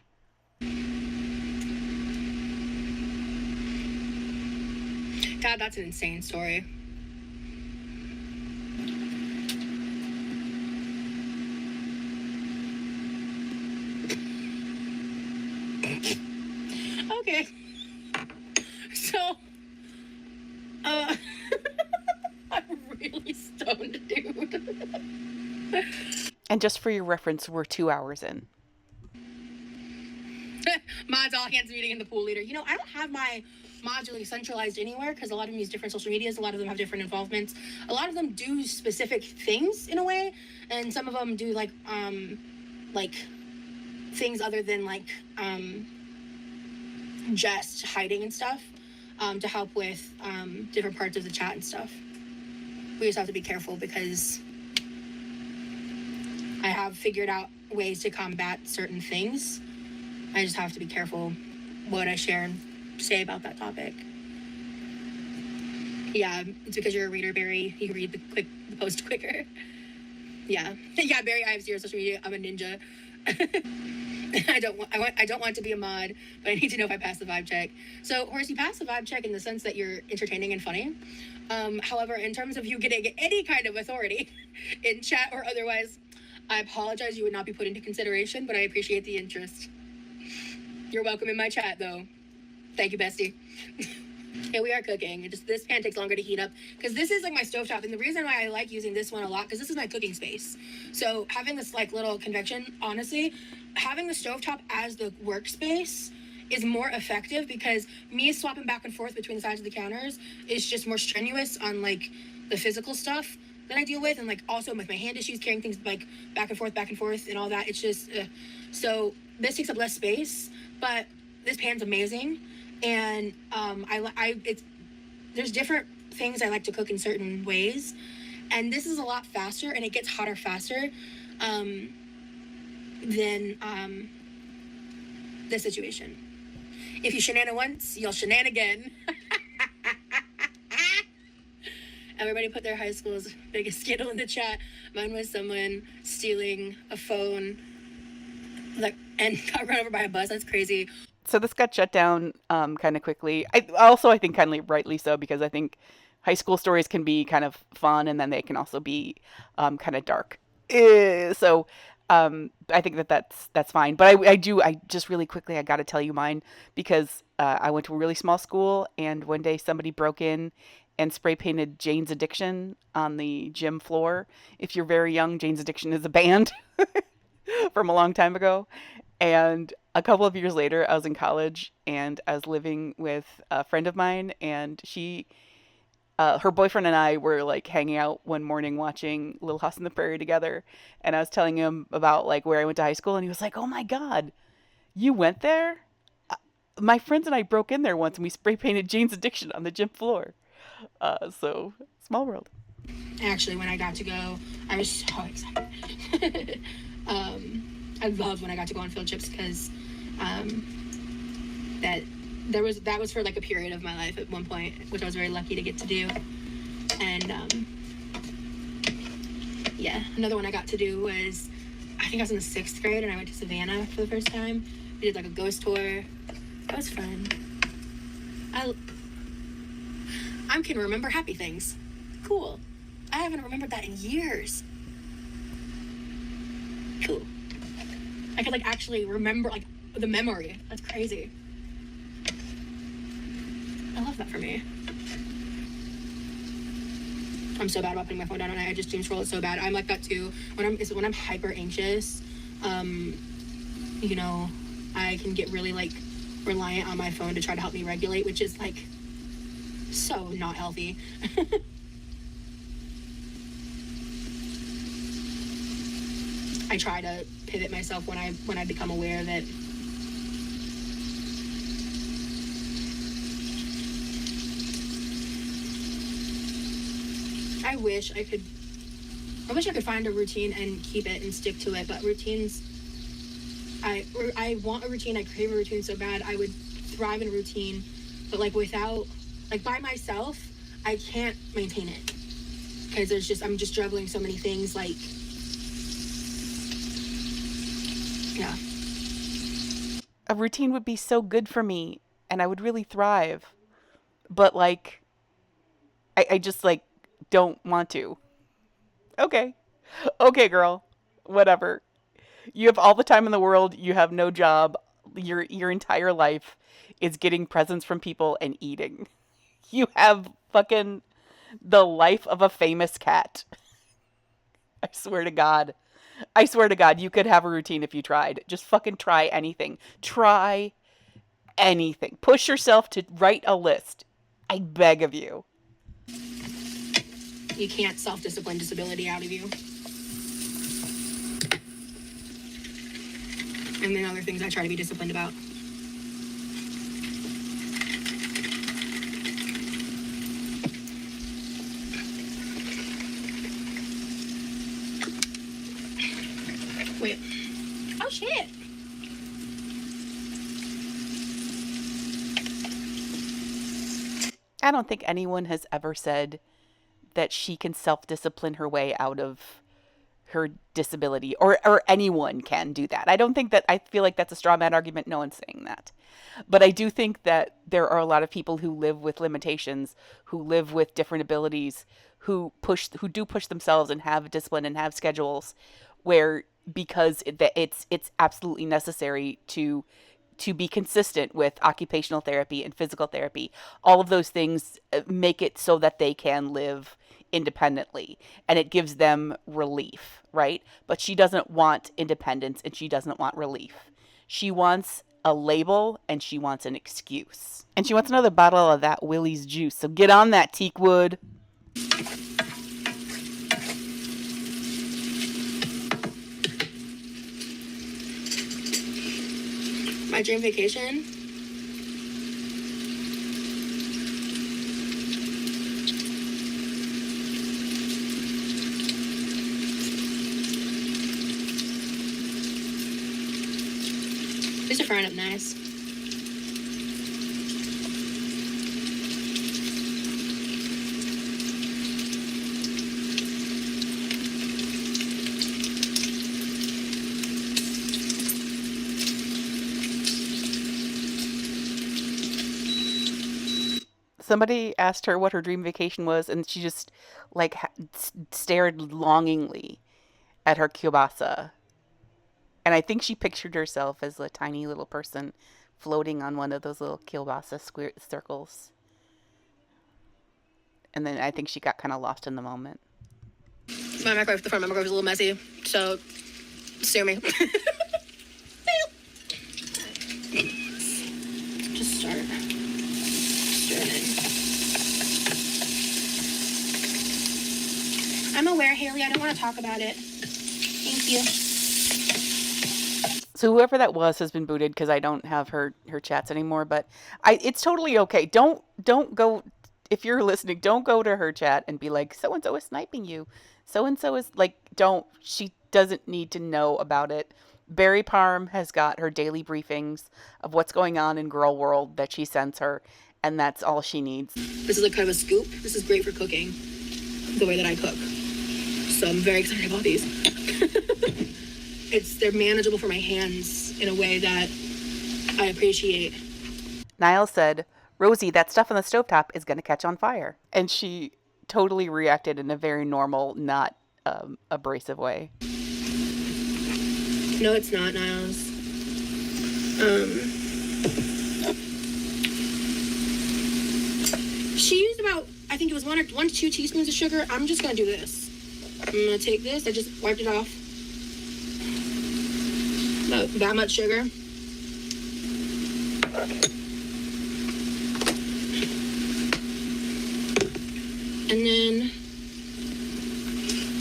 God, that's an insane story. Okay. So, I'm really stoned, dude. And just for your reference, we're 2 hours in. Mods all hands meeting in the pool later. You know, I don't have my mods really centralized anywhere because a lot of them use different social medias. A lot of them have different involvements. A lot of them do specific things in a way, and some of them do like things other than just hiding and stuff to help with different parts of the chat and stuff. We just have to be careful because I have figured out ways to combat certain things. I just have to be careful what I share and say about that topic. Yeah, it's because you're a reader, Barry. You read the post quicker. Yeah, yeah, Barry. I have zero social media. I'm a ninja. I don't want to be a mod, but I need to know if I pass the vibe check. So, Horace, you pass the vibe check in the sense that you're entertaining and funny. However, in terms of you getting any kind of authority in chat or otherwise, I apologize. You would not be put into consideration, but I appreciate the interest. You're welcome in my chat, though. Thank you, bestie. Yeah, we are cooking. This pan takes longer to heat up because this is like my stovetop, and the reason why I like using this one a lot because this is my cooking space. So having this like little convection, honestly, having the stovetop as the workspace is more effective because me swapping back and forth between the sides of the counters is just more strenuous on like the physical stuff that I deal with, and like also with my hand issues, carrying things like back and forth, and all that. It's just so this takes up less space, but this pan's amazing. And there's different things I like to cook in certain ways, and this is a lot faster, and it gets hotter faster than this situation. If you shenan once, you'll shenan again. Everybody put their high school's biggest scandal in the chat. Mine was someone stealing a phone, and got run over by a bus. That's crazy. So this got shut down kind of quickly. I think kind of rightly so, because I think high school stories can be kind of fun, and then they can also be kind of dark. So I think that's fine. But I just really quickly, I got to tell you mine, because I went to a really small school, and one day somebody broke in and spray painted Jane's Addiction on the gym floor. If you're very young, Jane's Addiction is a band from a long time ago. And a couple of years later, I was in college, and I was living with a friend of mine, and her boyfriend and I were like hanging out one morning watching Little House on the Prairie together. And I was telling him about like where I went to high school, and he was like, "Oh my God, you went there? My friends and I broke in there once, and we spray painted Jane's Addiction on the gym floor." So small world. Actually, when I got to go, I was so excited. I loved when I got to go on field trips because that was for like a period of my life at one point, which I was very lucky to get to do. And yeah, another one I got to do was, I think I was in the 6th grade, and I went to Savannah for the first time. We did like a ghost tour. That was fun. I can remember happy things. Cool. I haven't remembered that in years. Cool. I could like actually remember like the memory. That's crazy. I love that for me. I'm so bad about putting my phone down, and I just doom scroll it so bad. I'm like that too. When I'm hyper anxious, you know, I can get really like reliant on my phone to try to help me regulate, which is like so not healthy. I try to pivot myself when I become aware that I wish I could find a routine and keep it and stick to it, but routines, I want a routine, I crave a routine so bad. I would thrive in a routine, but like without, like by myself, I can't maintain it because I'm just juggling so many things, like, yeah. A routine would be so good for me and I would really thrive. But like, I just like don't want to. Okay. Okay, girl. Whatever. You have all the time in the world, you have no job. Your entire life is getting presents from people and eating. You have fucking the life of a famous cat. I swear to God. I swear to God, you could have a routine if you tried. Just fucking try anything. Try anything. Push yourself to write a list. I beg of you. You can't self-discipline disability out of you. And then other things I try to be disciplined about. Wait. Oh shit. I don't think anyone has ever said that she can self-discipline her way out of her disability, or anyone can do that. I don't think that, I feel like that's a straw man argument. No one's saying that. But I do think that there are a lot of people who live with limitations, who live with different abilities, who do push themselves and have discipline and have schedules where, because it's absolutely necessary to be consistent with occupational therapy and physical therapy. All of those things make it so that they can live independently and it gives them relief, right? But she doesn't want independence and she doesn't want relief. She wants a label and she wants an excuse. And she wants another bottle of that Willie's juice. So get on that, Teakwood. My dream vacation. These are frying up nice. Somebody asked her what her dream vacation was, and she just like stared longingly at her kielbasa. And I think she pictured herself as a tiny little person floating on one of those little kielbasa square circles. And then I think she got kind of lost in the moment. My microwave, the front of my microwave is a little messy, so sue me. Just start stirring it. I'm aware, Haley. I don't want to talk about it. Thank you. So whoever that was has been booted because I don't have her chats anymore. But it's totally okay. Don't go if you're listening, don't go to her chat and be like, so and so is sniping you. So and so is like, don't. She doesn't need to know about it. Barry Parm has got her daily briefings of what's going on in Girl World that she sends her, and that's all she needs. This is like kind of a scoop. This is great for cooking, the way that I cook. So I'm very excited about these. They're manageable for my hands in a way that I appreciate. Niall said, Rosie, that stuff on the stovetop is going to catch on fire. And she totally reacted in a very normal, not abrasive way. No, it's not, Niles. She used about, I think it was 1 to 2 teaspoons of sugar. I'm just going to do this. I'm going to take this. I just wiped it off. About that much sugar. And then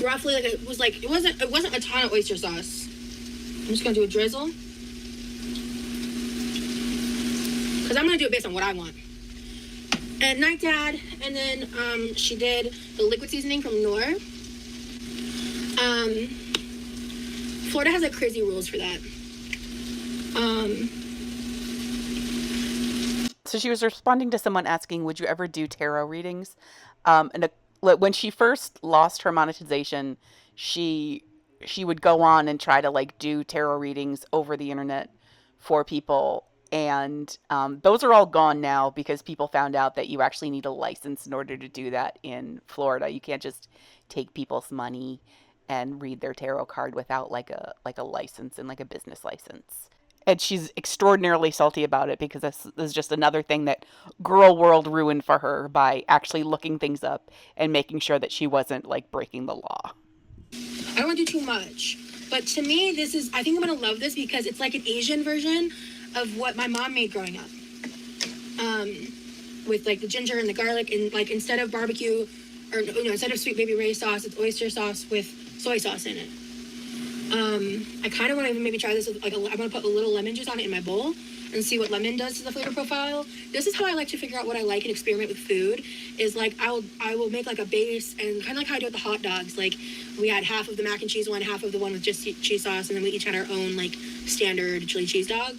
roughly it wasn't a ton of oyster sauce. I'm just gonna do a drizzle. Because I'm gonna do it based on what I want. And Night Dad, and then she did the liquid seasoning from Knorr. Florida has like crazy rules for that. So she was responding to someone asking, would you ever do tarot readings? When she first lost her monetization, she would go on and try to like do tarot readings over the internet for people. And those are all gone now because people found out that you actually need a license in order to do that in Florida. You can't just take people's money and read their tarot card without like a license and like a business license. And she's extraordinarily salty about it because this is just another thing that Girl World ruined for her by actually looking things up and making sure that she wasn't like breaking the law. I don't want to do too much, but to me, I think I'm going to love this because it's like an Asian version of what my mom made growing up. With like the ginger and the garlic, and like instead of barbecue, or instead of sweet baby Ray sauce, it's oyster sauce with soy sauce in it. I kind of want to maybe try this with I'm going to put a little lemon juice on it in my bowl and see what lemon does to the flavor profile. This is how I like to figure out what I like and experiment with food, is like I will make like a base, and kind of like how I do with the hot dogs. Like we had half of the mac and cheese one, half of the one with just cheese sauce, and then we each had our own like standard chili cheese dog.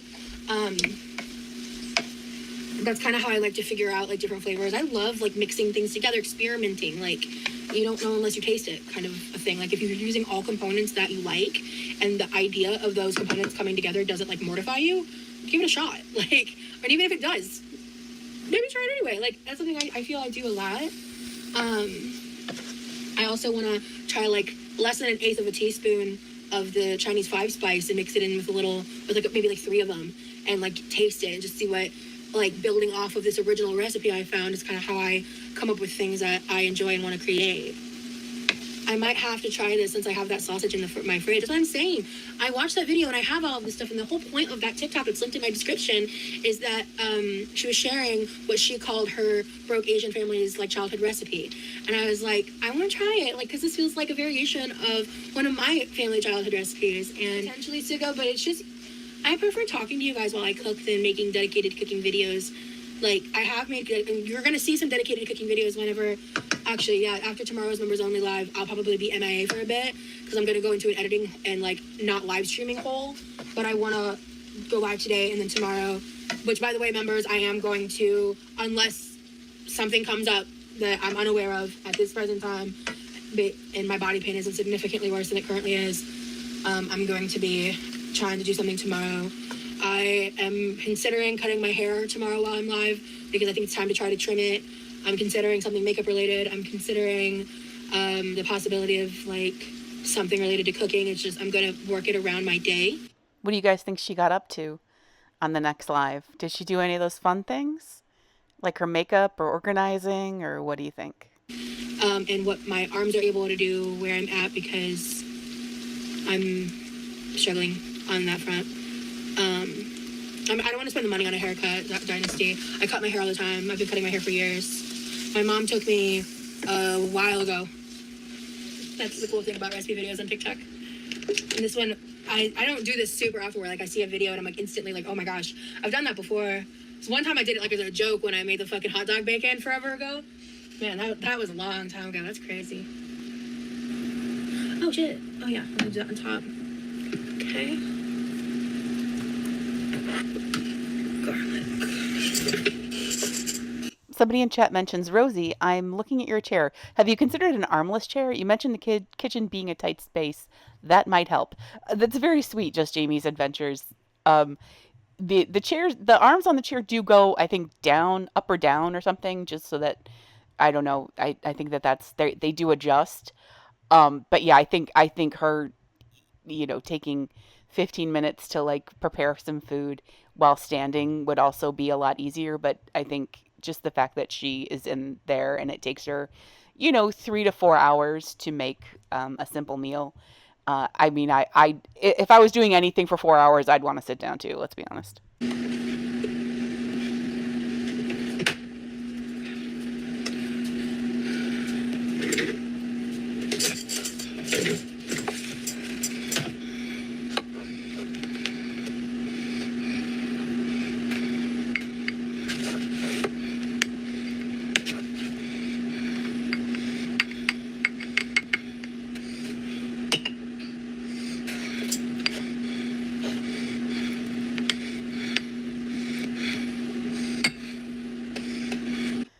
That's kind of how I like to figure out like different flavors. I love like mixing things together, experimenting. Like you don't know unless you taste it, kind of a thing. Like if you're using all components that you like and the idea of those components coming together doesn't like mortify you, give it a shot. Like, and even if it does, maybe try it anyway. Like that's something I feel I do a lot. I also want to try like less than 1/8 of a teaspoon of the Chinese 5 spice and mix it in with like maybe like 3 of them, and like taste it and just see what, like building off of this original recipe I found is kind of how I come up with things that I enjoy and want to create. I might have to try this since I have that sausage in my fridge. That's what I'm saying. I watched that video and I have all of this stuff, and the whole point of that TikTok that's linked in my description is that she was sharing what she called her broke Asian family's like childhood recipe. And I was like, I want to try it, like, because this feels like a variation of one of my family childhood recipes, and potentially to go, but it's just, I prefer talking to you guys while I cook than making dedicated cooking videos. Like, I have made good, and you're going to see some dedicated cooking videos whenever, actually, yeah, after tomorrow's Members Only Live, I'll probably be MIA for a bit, because I'm going to go into an editing and, like, not live streaming hole, but I want to go live today and then tomorrow, which, by the way, members, I am going to, unless something comes up that I'm unaware of at this present time, and my body pain isn't significantly worse than it currently is, I'm going to be trying to do something tomorrow. I am considering cutting my hair tomorrow while I'm live because I think it's time to try to trim it. I'm considering something makeup related. I'm considering the possibility of like something related to cooking. It's just I'm going to work it around my day. What do you guys think she got up to on the next live? Did she do any of those fun things? Like her makeup or organizing, or what do you think? And what my arms are able to do where I'm at, because I'm struggling on that front. I don't want to spend the money on a haircut, Dynasty. I cut my hair all the time. I've been cutting my hair for years. My mom took me a while ago. That's the cool thing about recipe videos on TikTok. And this one, I don't do this super often where like I see a video and I'm like instantly like, oh my gosh, I've done that before. So one time I did it like as a joke when I made the fucking hot dog bacon forever ago. Man, that was a long time ago. That's crazy. Oh shit. Oh yeah, I'm gonna do that on top. Okay. Garlic. Somebody in chat mentions, Rosie, I'm looking at your chair. Have you considered an armless chair? You mentioned the kitchen being a tight space. That might help. That's very sweet, Just Jamie's Adventures. Um, the chairs, the arms on the chair do go, I think, down, up or down or something, just so that, I don't know. I think that's, they do adjust. But yeah, I think her, taking 15 minutes to like prepare some food while standing would also be a lot easier. But I think just the fact that she is in there and it takes her, 3 to 4 hours to make a simple meal. I mean, if I was doing anything for 4 hours, I'd want to sit down too. Let's be honest.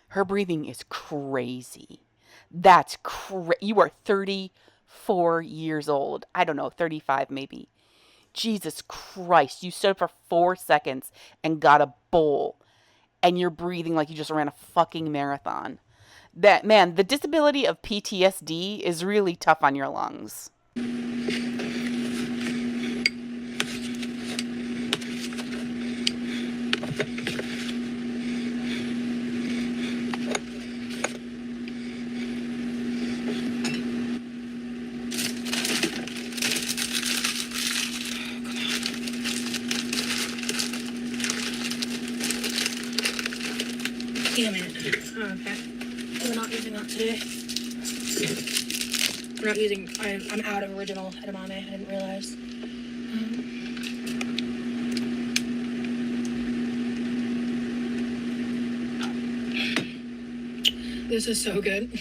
Her breathing is crazy. You are 34 years old. I don't know, 35 maybe. Jesus Christ, you stood up for 4 seconds and got a bowl, and you're breathing like you just ran a fucking marathon. That, man, the disability of PTSD is really tough on your lungs. Damn it. Oh, okay. We're not using that today. We're not using, I'm out of original edamame. I didn't realize. This is so good.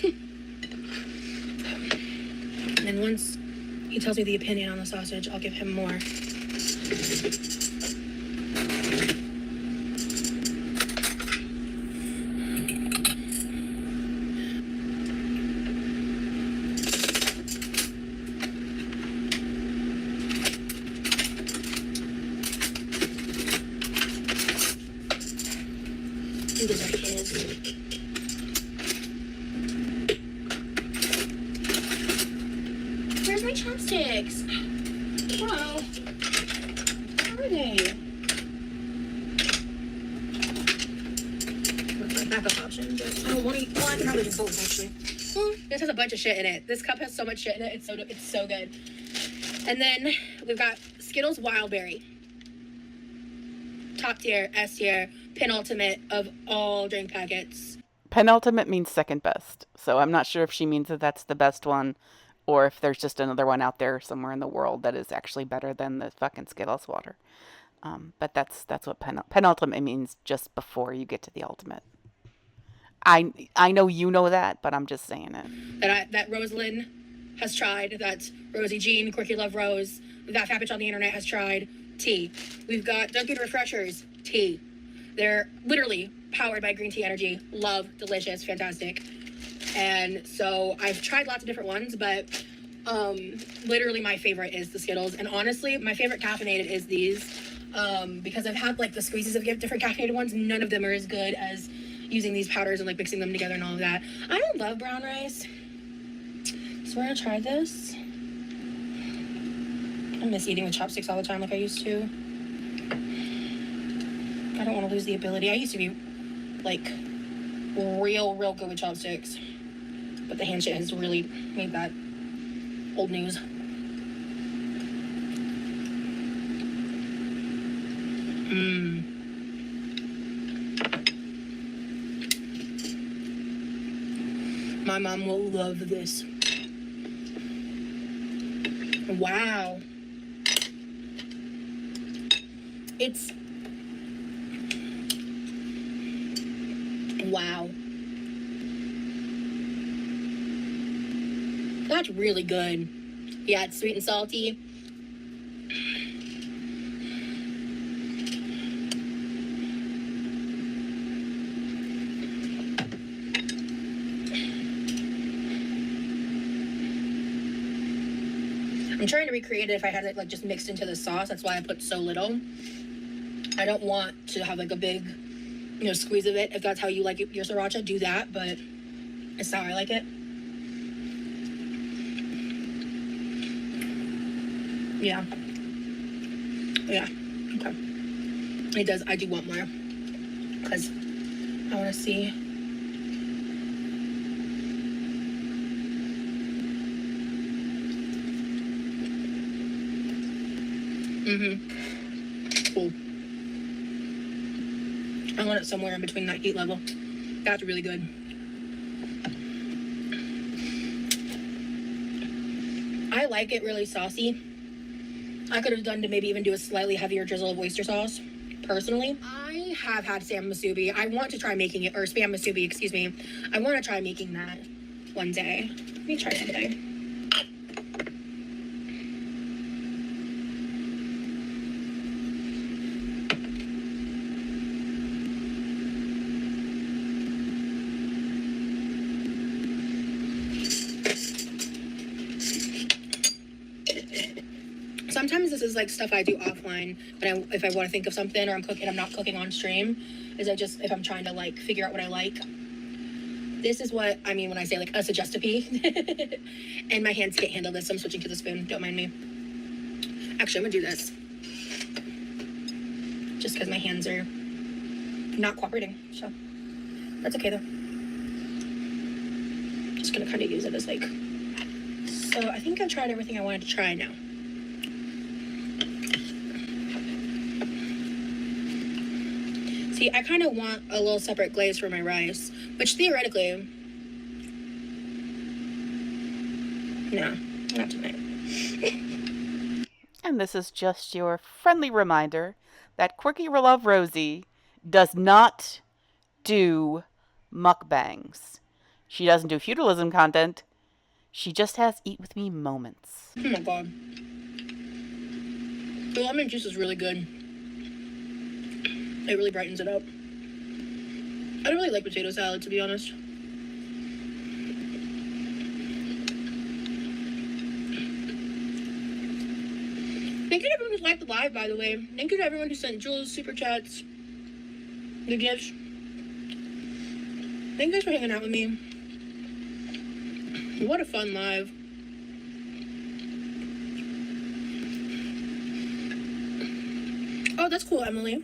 And then once he tells me the opinion on the sausage, I'll give him more. These are his. Where's my chopsticks? Wow. Where are they? Looks like backup option, but I don't want to. Well, I can probably do both actually. This has a bunch of shit in it. This cup has so much shit in it. It's so good. And then we've got Skittles Wild Berry. Top tier, S tier, penultimate of all drink packets. Penultimate means second best, so I'm not sure if she means that that's the best one, or if there's just another one out there somewhere in the world that is actually better than the fucking Skittles water. But that's what penultimate means, just before you get to the ultimate. I know you know that, but I'm just saying it. That Rosalind has tried. That Rosie Jean, Quirky Love Rose, that fat bitch on the internet has tried. Tea. We've got Dunkin' Refreshers. Tea. They're literally powered by green tea energy. Love, delicious, fantastic. And so I've tried lots of different ones, but literally my favorite is the Skittles. And honestly, my favorite caffeinated is these, because I've had like the squeezes of different caffeinated ones. None of them are as good as using these powders and like mixing them together and all of that. I don't love brown rice, so we're gonna try this. I miss eating with chopsticks all the time like I used to. I don't want to lose the ability. I used to be like real good with chopsticks, but the hand shit has really made that old news. My mom will love this. Wow. It's, wow. That's really good. Yeah, it's sweet and salty. I'm trying to recreate it if I had it like just mixed into the sauce. That's why I put so little. I don't want to have like a big, you know, squeeze of it. If that's how you like your sriracha, do that, but it's not how I like it. Yeah. Yeah. Okay. It does. I do want more because I want to see. Cool. I want it somewhere in between that heat level. That's really good. I like it really saucy. I could have done to maybe even do a slightly heavier drizzle of oyster sauce, personally. I have had salmon musubi. I want to try making it, or spam musubi, excuse me. I want to try making that one day. Let me try something. Sometimes this is like stuff I do offline, but if I want to think of something, or I'm cooking, I'm not cooking on stream, is if I'm trying to like figure out what I like. This is what I mean when I say like a suggestipe. And my hands can't handle this, so I'm switching to the spoon. Don't mind me. Actually, I'm gonna do this. Just because my hands are not cooperating, so that's okay though. Just gonna kind of use it as like, so I think I've tried everything I wanted to try now. See, I kind of want a little separate glaze for my rice, which theoretically, no, not tonight. And this is just your friendly reminder that Quirky Love Rosie does not do mukbangs. She doesn't do feudalism content. She just has eat with me moments. Oh my god. The lemon juice is really good. It really brightens it up. I don't really like potato salad, to be honest. Thank you to everyone who's liked the live, by the way. Thank you to everyone who sent Jules super chats, the gifts. Thank you guys for hanging out with me. What a fun live. Oh, that's cool, Emily.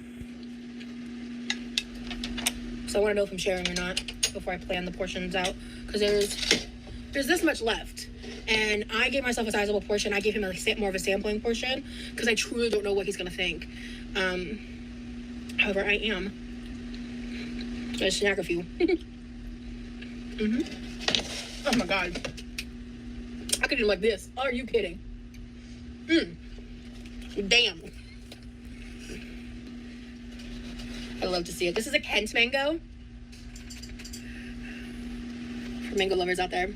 So I want to know if I'm sharing or not before I plan the portions out, because there's this much left, and I gave myself a sizable portion. I gave him more of a sampling portion because I truly don't know what he's gonna think. However, I am gonna snack a few. Oh my god, I could eat like this. Are you kidding? Damn. I love to see it. This is a Kent mango. For mango lovers out there.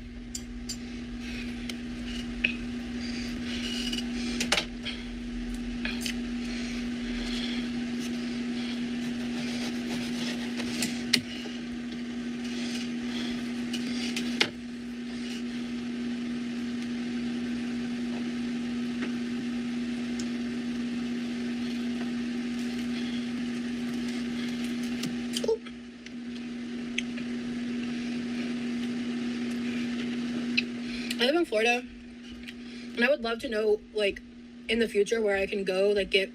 I live in Florida, and I would love to know, like, in the future where I can go, like, get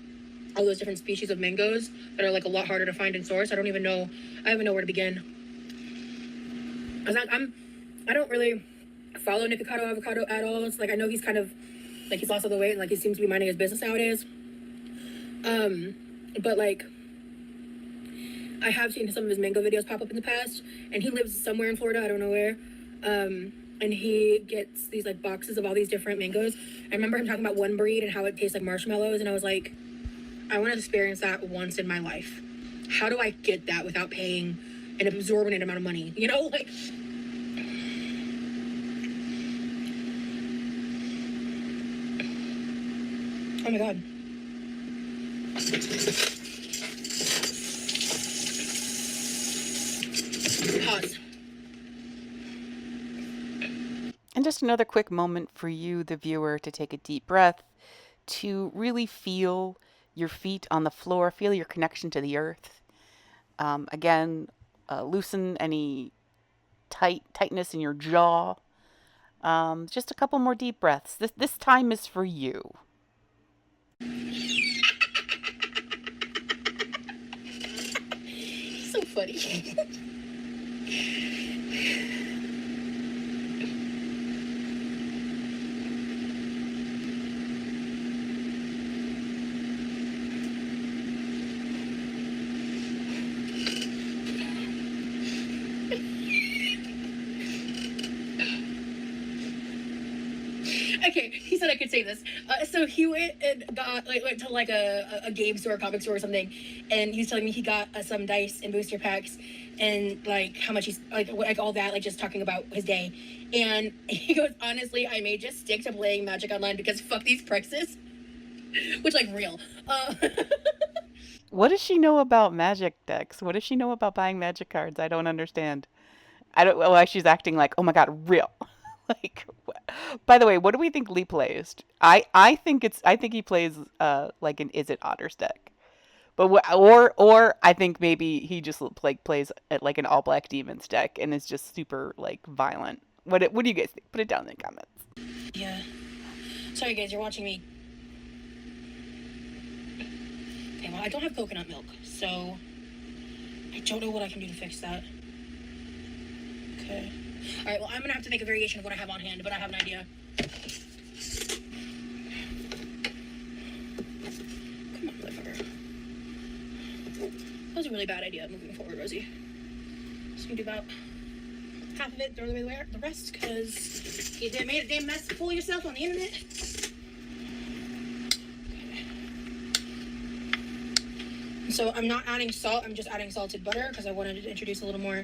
all those different species of mangoes that are, like, a lot harder to find and source. I don't even know where to begin. I don't really follow Nikocado Avocado at all. It's like, I know he's kind of, like, he's lost all the weight, and, like, he seems to be minding his business nowadays. But, like, I have seen some of his mango videos pop up in the past, and he lives somewhere in Florida, I don't know where. And he gets these like boxes of all these different mangoes. I remember him talking about one breed and how it tastes like marshmallows, and I was like, I want to experience that once in my life. How do I get that without paying an exorbitant amount of money? You know, like. Oh my God. Pause. And just another quick moment for you, the viewer, to take a deep breath, to really feel your feet on the floor, feel your connection to the earth. Again, loosen any tightness in your jaw. Just a couple more deep breaths. This time is for you. So funny. Okay, he said I could say this. So he went and went to like a game store, comic store or something, and he was telling me he got some dice and booster packs, and like how much he's like all that, like just talking about his day. And he goes, honestly, I may just stick to playing Magic Online because fuck these prices, which like real. What does she know about magic decks? What does she know about buying magic cards? I don't understand. I don't know why she's acting like, oh my god, real. Like, by the way, what do we think Lee plays? I think he plays like an Is It Otters deck. But or I think maybe he just like plays at like an all black demons deck and is just super like violent. What do you guys think? Put it down in the comments. Yeah. Sorry guys, you're watching me. Okay, well I don't have coconut milk, so I don't know what I can do to fix that. Okay. All right, well, I'm gonna have to make a variation of what I have on hand, but I have an idea. Come on, motherfucker. That was a really bad idea moving forward, Rosie. So you do about half of it, throw away the rest, because you made a damn mess fool yourself on the internet. Okay. So I'm not adding salt, I'm just adding salted butter, because I wanted to introduce a little more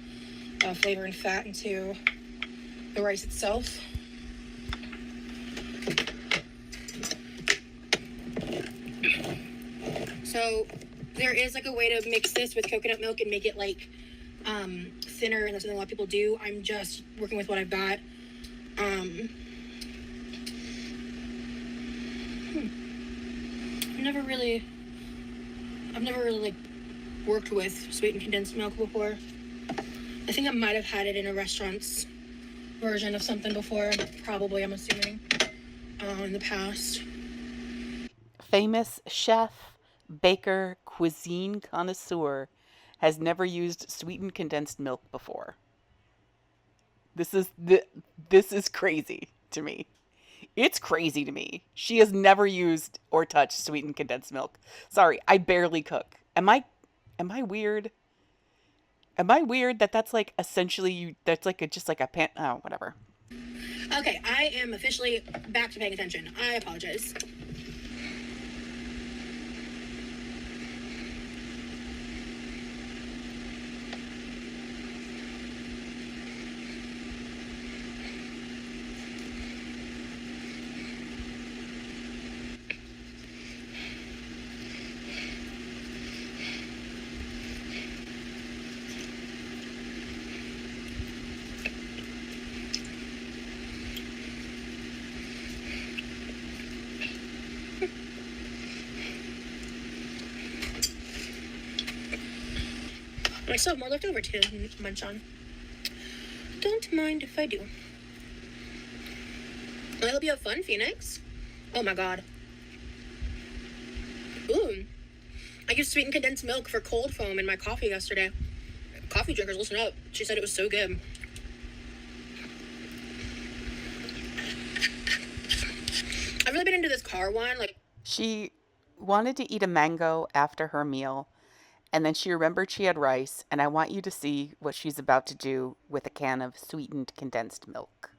flavor and fat into the rice itself. So there is like a way to mix this with coconut milk and make it like thinner, and that's something a lot of people do. I'm just working with what I've got. I've never really like worked with sweetened condensed milk before. I think I might have had it in a restaurant's version of something before, probably, I'm assuming, in the past. Famous chef, baker, cuisine connoisseur has never used sweetened condensed milk before. This is crazy to me. It's crazy to me. She has never used or touched sweetened condensed milk. Sorry, I barely cook. Am I weird? Am I weird that that's like essentially that's like just like a pan, oh, whatever. Okay, I am officially back to paying attention. I apologize. I still have more left over to munch on. Don't mind if I do. I hope you have fun, Phoenix. Oh my god. Ooh. I used sweetened condensed milk for cold foam in my coffee yesterday. Coffee drinkers, listen up. She said it was so good. I've really been into this car one. Like, She wanted to eat a mango after her meal, and then she remembered she had rice, and I want you to see what she's about to do with a can of sweetened condensed milk.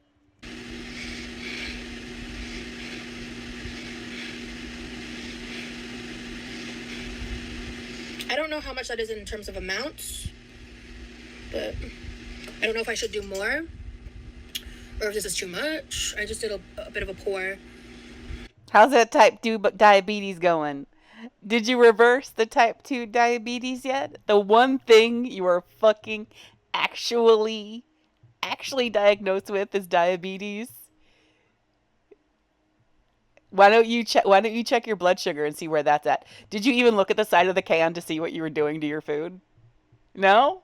I don't know how much that is in terms of amounts, but I don't know if I should do more or if this is too much. I just did a bit of a pour. How's that type 2 diabetes going? Did you reverse the type 2 diabetes yet? The one thing you are fucking actually diagnosed with is diabetes. Why don't you check your blood sugar and see where that's at? Did you even look at the side of the can to see what you were doing to your food? No?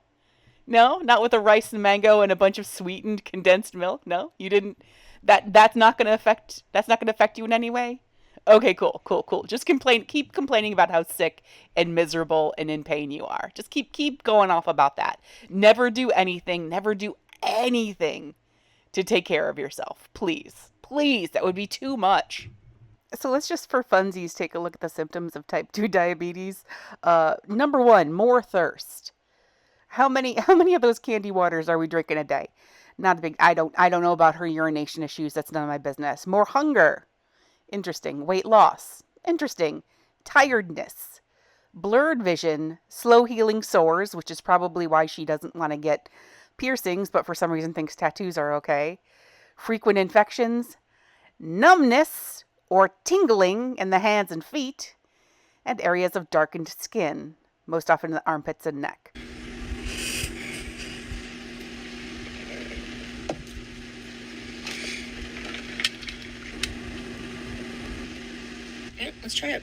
No, not with a rice and mango and a bunch of sweetened condensed milk. No, you didn't. That's not going to affect. That's not going to affect you in any way. Okay, cool. Just keep complaining about how sick and miserable and in pain you are. Just keep going off about that. Never do anything. Never do anything to take care of yourself. Please, that would be too much. So let's just for funsies take a look at the symptoms of type 2 diabetes. Number one, more thirst. How many of those candy waters are we drinking a day? Not a big I don't know about her urination issues. That's none of my business. More hunger. Interesting. Weight loss. Interesting. Tiredness. Blurred vision, slow healing sores, which is probably why she doesn't want to get piercings, but for some reason thinks tattoos are okay. Frequent infections, numbness or tingling in the hands and feet, and areas of darkened skin, most often in the armpits and neck. Okay, let's try it.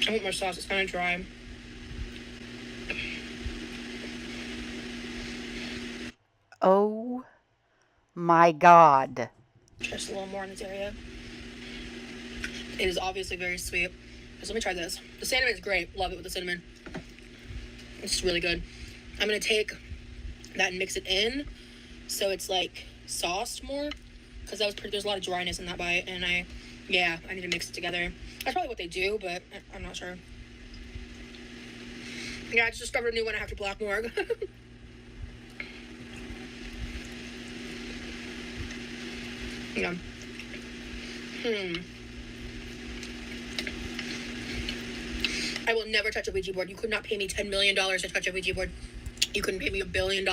I want more sauce. It's kind of dry. Oh my God. Just a little more in this area. It is obviously very sweet. So let me try this. The cinnamon is great. Love it with the cinnamon. It's really good. I'm going to take that and mix it in so it's like sauced more, because there's a lot of dryness in that bite, and I need to mix it together. That's probably what they do, but I'm not sure. Yeah, I just discovered a new one I have to block more. Yeah. I will never touch a Ouija board. You could not pay me $10 million to touch a Ouija board. You couldn't pay me $1 billion.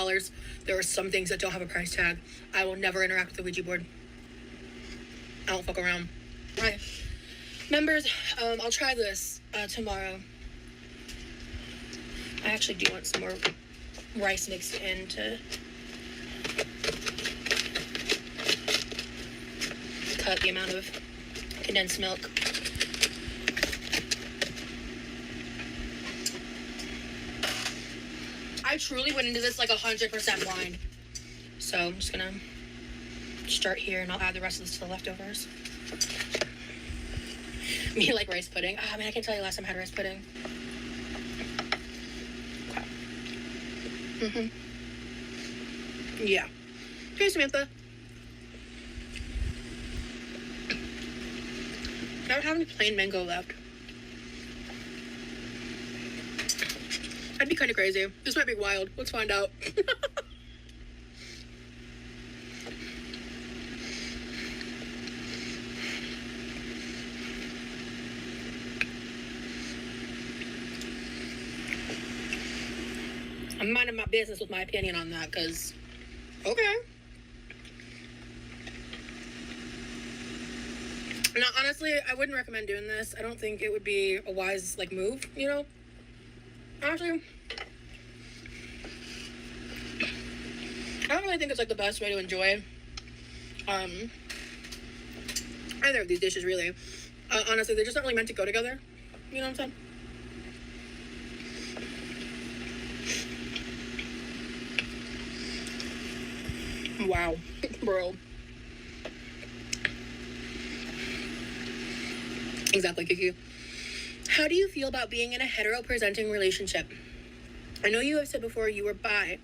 There are some things that don't have a price tag. I will never interact with the Ouija board. I don't fuck around. All right. Members, I'll try this tomorrow. I actually do want some more rice mixed in to cut the amount of condensed milk. I truly went into this like 100% blind. So I'm just gonna start here and I'll add the rest of this to the leftovers. Me like rice pudding. I mean, I can't tell you last time I had rice pudding. Okay. Yeah. Hey, Samantha. I don't have any plain mango left. I'd be kind of crazy. This might be wild. Let's find out. I'm minding my business with my opinion on that, because, okay. Now, honestly, I wouldn't recommend doing this. I don't think it would be a wise, move, Honestly, I don't really think it's, the best way to enjoy, either of these dishes, really. Honestly, they're just not really meant to go together. You know what I'm saying? Wow. Bro. Exactly, Kiki. How do you feel about being in a hetero-presenting relationship? I know you have said before you were bi.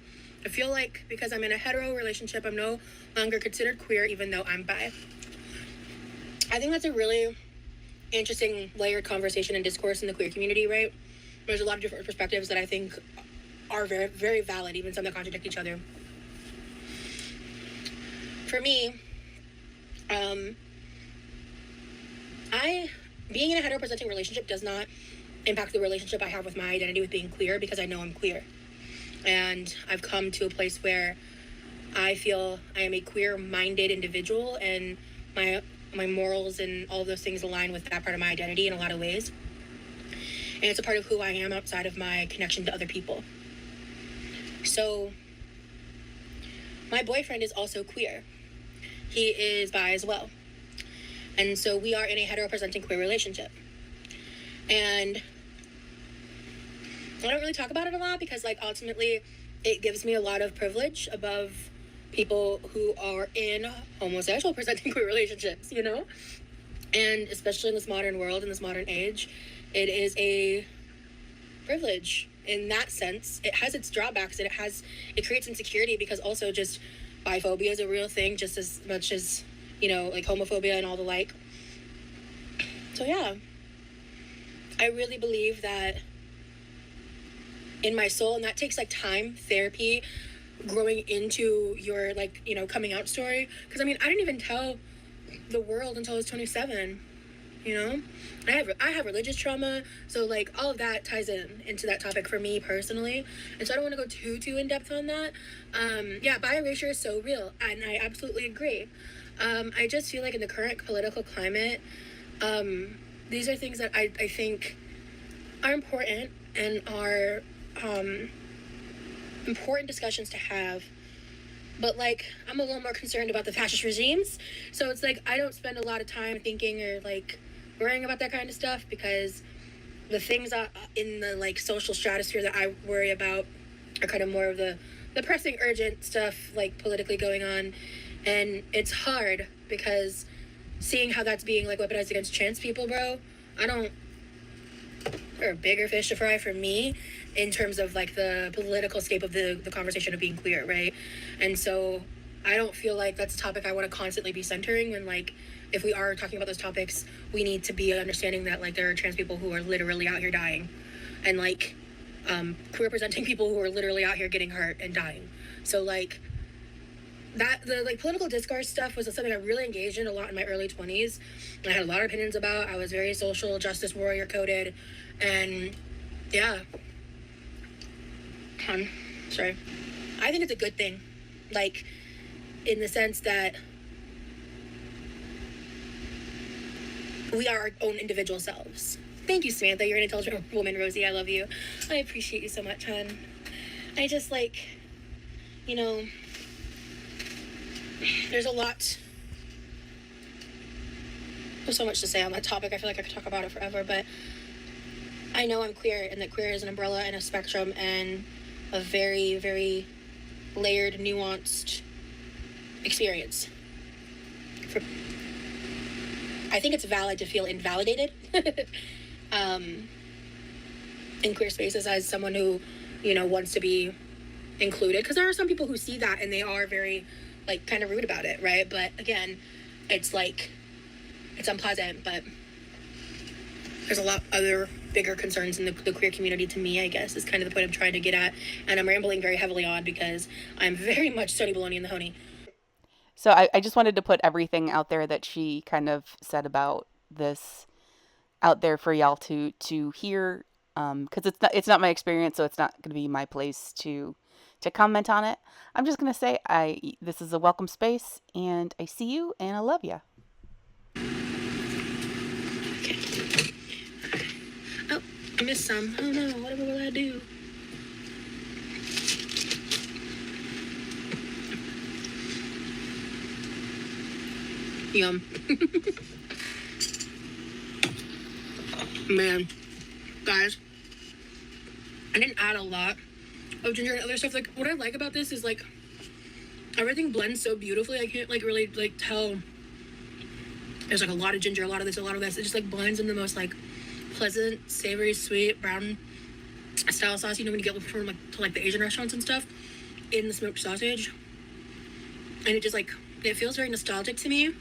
I feel like because I'm in a hetero relationship, I'm no longer considered queer, even though I'm bi. I think that's a really interesting layered conversation and discourse in the queer community, right? There's a lot of different perspectives that I think are very, very valid, even some that contradict each other. For me, Being in a hetero-presenting relationship does not impact the relationship I have with my identity with being queer, because I know I'm queer. And I've come to a place where I feel I am a queer-minded individual, and my morals and all of those things align with that part of my identity in a lot of ways. And it's a part of who I am outside of my connection to other people. So my boyfriend is also queer. He is bi as well. And so we are in a hetero-presenting queer relationship. And I don't really talk about it a lot because, like, ultimately it gives me a lot of privilege above people who are in homosexual presenting queer relationships, you know? And especially in this modern world, in this modern age, it is a privilege in that sense. It has its drawbacks, and it creates insecurity, because also just biphobia is a real thing just as much as, you know, like homophobia and all the like. So yeah, I really believe that in my soul, and that takes like time, therapy, growing into your, like, you know, coming out story. Because I mean, I didn't even tell the world until I was 27, you know? I have religious trauma, so like all of that ties into that topic for me personally, and so I don't want to go too in depth on that. Yeah, bi erasure is so real, and I absolutely agree. I just feel like in the current political climate, these are things that I think are important and are important discussions to have. But like, I'm a little more concerned about the fascist regimes, so it's like I don't spend a lot of time thinking or like worrying about that kind of stuff, because the things in the like social stratosphere that I worry about are kind of more of the pressing urgent stuff, like politically going on. And it's hard because seeing how that's being like weaponized against trans people, bro, there are bigger fish to fry for me in terms of like the political scape of the conversation of being queer, right? And so I don't feel like that's a topic I want to constantly be centering, when like, if we are talking about those topics, we need to be understanding that like there are trans people who are literally out here dying, and like queer presenting people who are literally out here getting hurt and dying. So like that, the like political discourse stuff was something I really engaged in a lot in my early 20s. I had a lot of opinions about. I was very social justice warrior coded, and yeah. Sorry. I think it's a good thing, like in the sense that we are our own individual selves. Thank you, Samantha. You're an intelligent woman, Rosie. I love you. I appreciate you so much, hon. I just like, you know, there's so much to say on that topic. I feel like I could talk about it forever, but I know I'm queer, and that queer is an umbrella and a spectrum and a very, very layered, nuanced experience. I think it's valid to feel invalidated in queer spaces as someone who, you know, wants to be included, because there are some people who see that and they are very like kind of rude about it, right? But again, it's like, it's unpleasant, but there's a lot other bigger concerns in the queer community, to me, I guess, is kind of the point I'm trying to get at. And I'm rambling very heavily on because I'm very much Sony Baloney and the Honey. So I just wanted to put everything out there that she kind of said about this out there for y'all to hear, because it's not my experience, so it's not going to be my place to comment on it. I'm just going to say this is a welcome space, and I see you, and I love you. Okay. Oh, I missed some. Oh no, what will I do? Yum. Man, guys, I didn't add a lot of ginger and other stuff. Like, what I like about this is like everything blends so beautifully. I can't like really like tell. There's like a lot of ginger, a lot of this, a lot of this. It just like blends in the most like pleasant, savory, sweet, brown style sauce. You know, when you get from like to like the Asian restaurants and stuff, in the smoked sausage, and it just like, it feels very nostalgic to me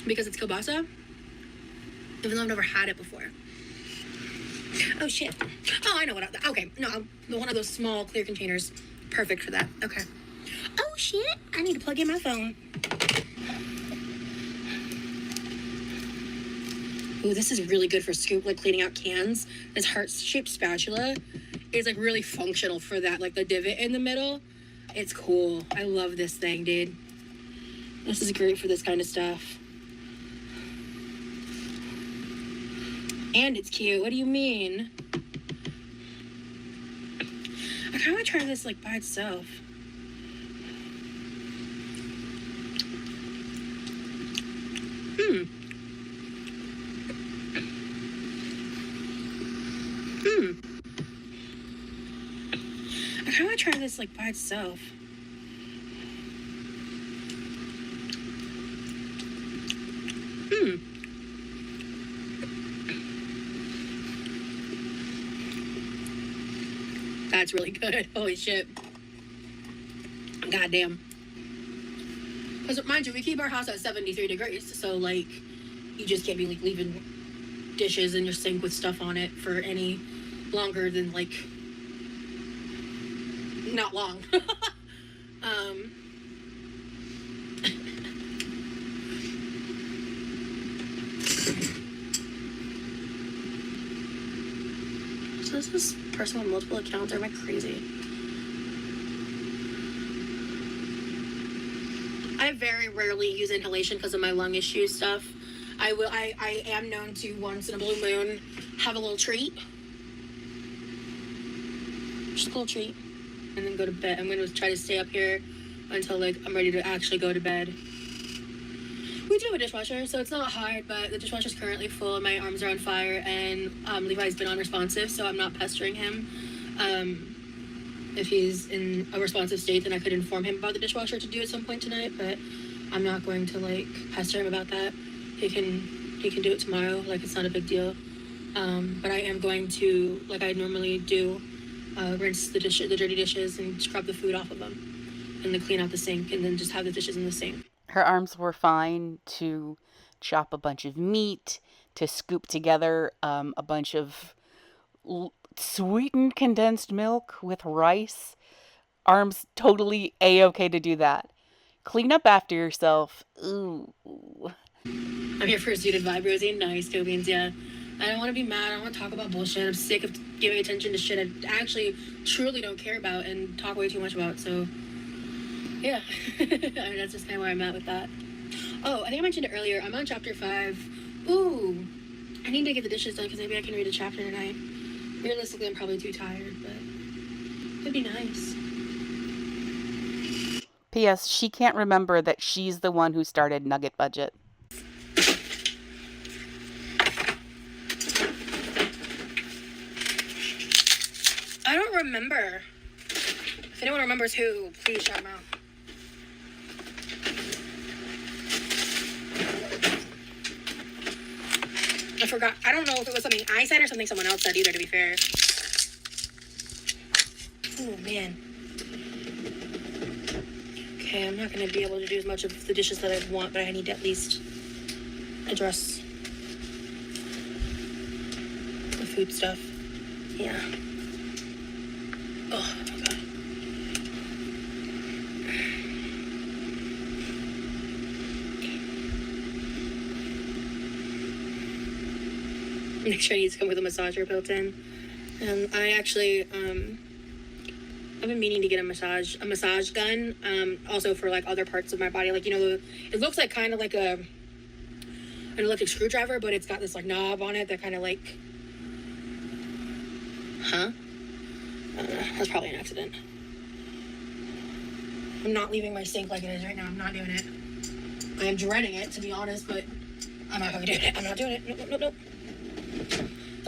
because it's kielbasa, even though I've never had it before. Oh shit. Oh, I know what okay, no, one of those small clear containers. Perfect for that. Okay. Oh shit, I need to plug in my phone. Ooh, this is really good for like cleaning out cans. This heart-shaped spatula is like really functional for that, like the divot in the middle. It's cool. I love this thing, dude. This is great for this kind of stuff. And it's cute. What do you mean? I kind of want to try this like by itself. I kind of want to try this like by itself. That's really good. Holy shit. Goddamn. Because mind you, we keep our house at 73 degrees, so like you just can't be like leaving dishes in your sink with stuff on it for any longer than like not long. So this is person with multiple accounts, or am I crazy? I very rarely use inhalation because of my lung issue stuff. I am known to once in a blue moon have a little treat. Just a little treat. And then go to bed. I'm going to try to stay up here until like I'm ready to actually go to bed. We do have a dishwasher, so it's not hard, but the dishwasher's currently full and my arms are on fire, and Levi's been unresponsive, so I'm not pestering him. If he's in a responsive state, then I could inform him about the dishwasher to do at some point tonight, but I'm not going to like pester him about that. He can do it tomorrow, like it's not a big deal. But I am going to, like I normally do, rinse the dirty dishes and scrub the food off of them, and then clean out the sink, and then just have the dishes in the sink. Her arms were fine to chop a bunch of meat, to scoop together a bunch of sweetened condensed milk with rice. Arms totally A-okay to do that. Clean up after yourself. Ooh. I'm here for a suited vibe, Rosie. Nice, Tobians, yeah. I don't want to be mad. I don't want to talk about bullshit. I'm sick of giving attention to shit I actually truly don't care about and talk way too much about, so yeah. I mean, that's just kind of where I'm at with that. Oh, I think I mentioned it earlier. I'm on chapter 5. Ooh, I need to get the dishes done because maybe I can read a chapter tonight. Realistically, I'm probably too tired, but it'd be nice. P.S. She can't remember that she's the one who started Nugget Budget. I don't remember. If anyone remembers who, please shout them out. I forgot. I don't know if it was something I said or something someone else said either, to be fair. Oh, man. Okay, I'm not going to be able to do as much of the dishes that I want, but I need to at least address the food stuff. Yeah. Oh, God. Make sure you come with a massager built in. I actually, I've been meaning to get a massage gun, also for like other parts of my body. Like, you know, it looks like kind of like an electric screwdriver, but it's got this like knob on it that kind of like, that's probably an accident. I'm not leaving my sink like it is right now. I'm not doing it. I am dreading it, to be honest, but I'm not gonna do it. I'm not doing it. Nope.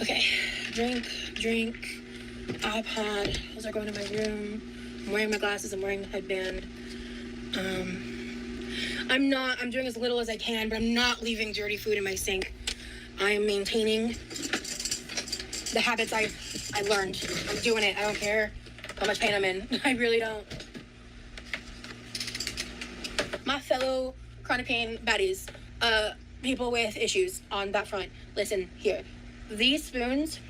Okay, drink, iPad. Those are going to my room. I'm wearing my glasses. I'm wearing the headband. I'm doing as little as I can, but I'm not leaving dirty food in my sink. I am maintaining the habits I learned. I'm doing it. I don't care how much pain I'm in. I really don't. My fellow chronic pain baddies, people with issues on that front, listen here. These spoons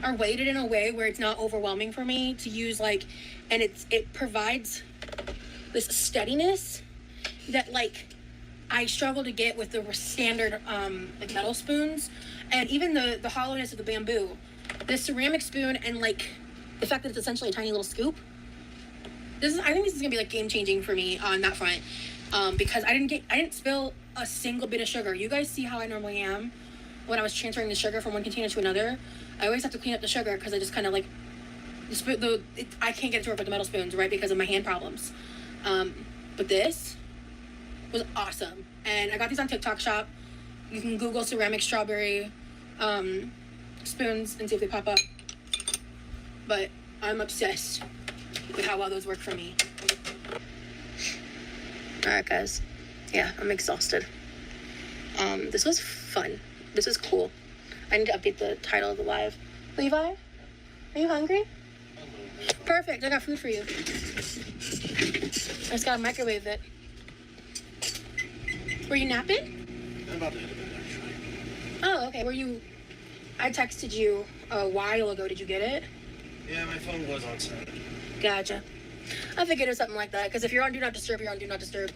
are weighted in a way where it's not overwhelming for me to use, like, and it provides this steadiness that, like, I struggle to get with the standard like metal spoons, and even the hollowness of the bamboo. This ceramic spoon and like the fact that it's essentially a tiny little scoop. I think this is gonna be like game changing for me on that front, because I didn't spill a single bit of sugar. You guys see how I normally am when I was transferring the sugar from one container to another. I always have to clean up the sugar because I just kind of like I can't get it to work with the metal spoons, right, because of my hand problems. But this was awesome, and I got these on TikTok Shop. You can Google ceramic strawberry spoons and see if they pop up. But I'm obsessed with how well those work for me. Alright, guys. Yeah, I'm exhausted. This was fun. This is cool. I need to update the title of the live. Levi, are you hungry? Perfect. I got food for you. I just gotta microwave it. Were you napping? I'm about to hit a bit, actually. Oh, okay. I texted you a while ago. Did you get it? Yeah, my phone was on set. Gotcha. I figured it was something like that, because if you're on Do Not Disturb, you're on Do Not Disturb.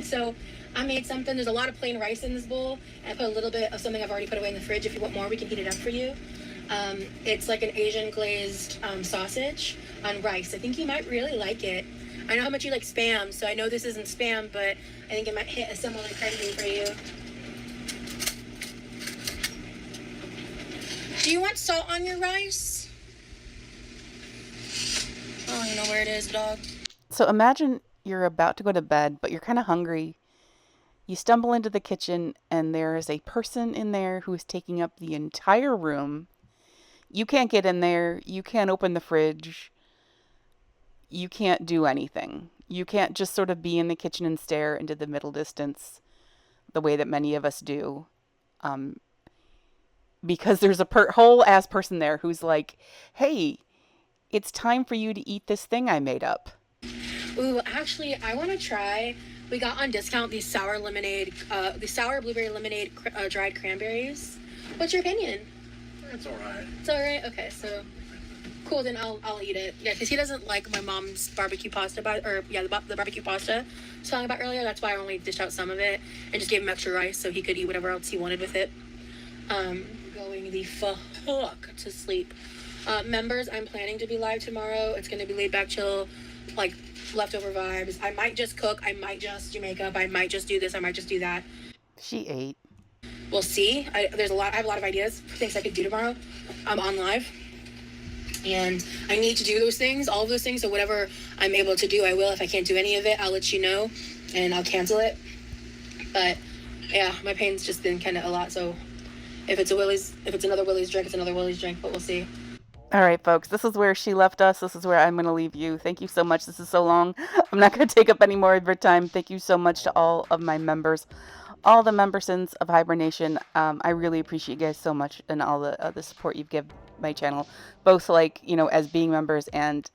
So I made something. There's a lot of plain rice in this bowl, and I put a little bit of something I've already put away in the fridge. If you want more, we can heat it up for you. It's like an Asian glazed sausage on rice. I think you might really like it. I know how much you like Spam, so I know this isn't Spam, but I think it might hit a similar craving for you. Do you want salt on your rice? I don't even know where it is, dog. So imagine you're about to go to bed, but you're kind of hungry. You stumble into the kitchen, and there is a person in there who is taking up the entire room. You can't get in there. You can't open the fridge. You can't do anything. You can't just sort of be in the kitchen and stare into the middle distance the way that many of us do. Because there's a whole ass person there who's like, hey, it's time for you to eat this thing I made up. Ooh, actually, I want to try. We got on discount these sour blueberry lemonade dried cranberries. What's your opinion? It's alright. It's alright? Okay, so cool, then I'll eat it. Yeah, because he doesn't like my mom's barbecue pasta, the barbecue pasta I was talking about earlier. That's why I only dished out some of it and just gave him extra rice so he could eat whatever else he wanted with it. Going the fuck to sleep. Members, I'm planning to be live tomorrow. It's going to be laid back, chill, like leftover vibes. I might just cook. I might just do makeup. I might just do this. I might just do that. She ate. We'll see. I have a lot of ideas for things I could do tomorrow. I'm on live. And I need to do those things, all of those things. So whatever I'm able to do, I will. If I can't do any of it, I'll let you know and I'll cancel it. But yeah, my pain's just been kind of a lot. So if it's another Willie's drink, it's another Willie's drink, but we'll see. All right, folks, this is where she left us. This is where I'm going to leave you. Thank you so much. This is so long. I'm not going to take up any more of your time. Thank you so much to all of my members, all the membersons of Hibernation. I really appreciate you guys so much and all the support you've given my channel, both like, as being members and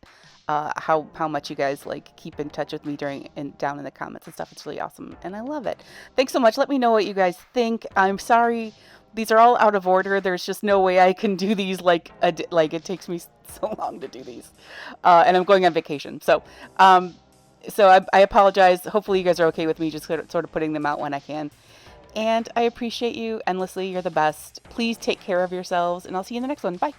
how much you guys like keep in touch with me down in the comments and stuff. It's really awesome, and I love it. Thanks so much. Let me know what you guys think. I'm sorry. These are all out of order. There's just no way I can do these like it takes me so long to do these, and I'm going on vacation. So I apologize. Hopefully you guys are okay with me just sort of putting them out when I can. And I appreciate you endlessly. You're the best. Please take care of yourselves, and I'll see you in the next one. Bye.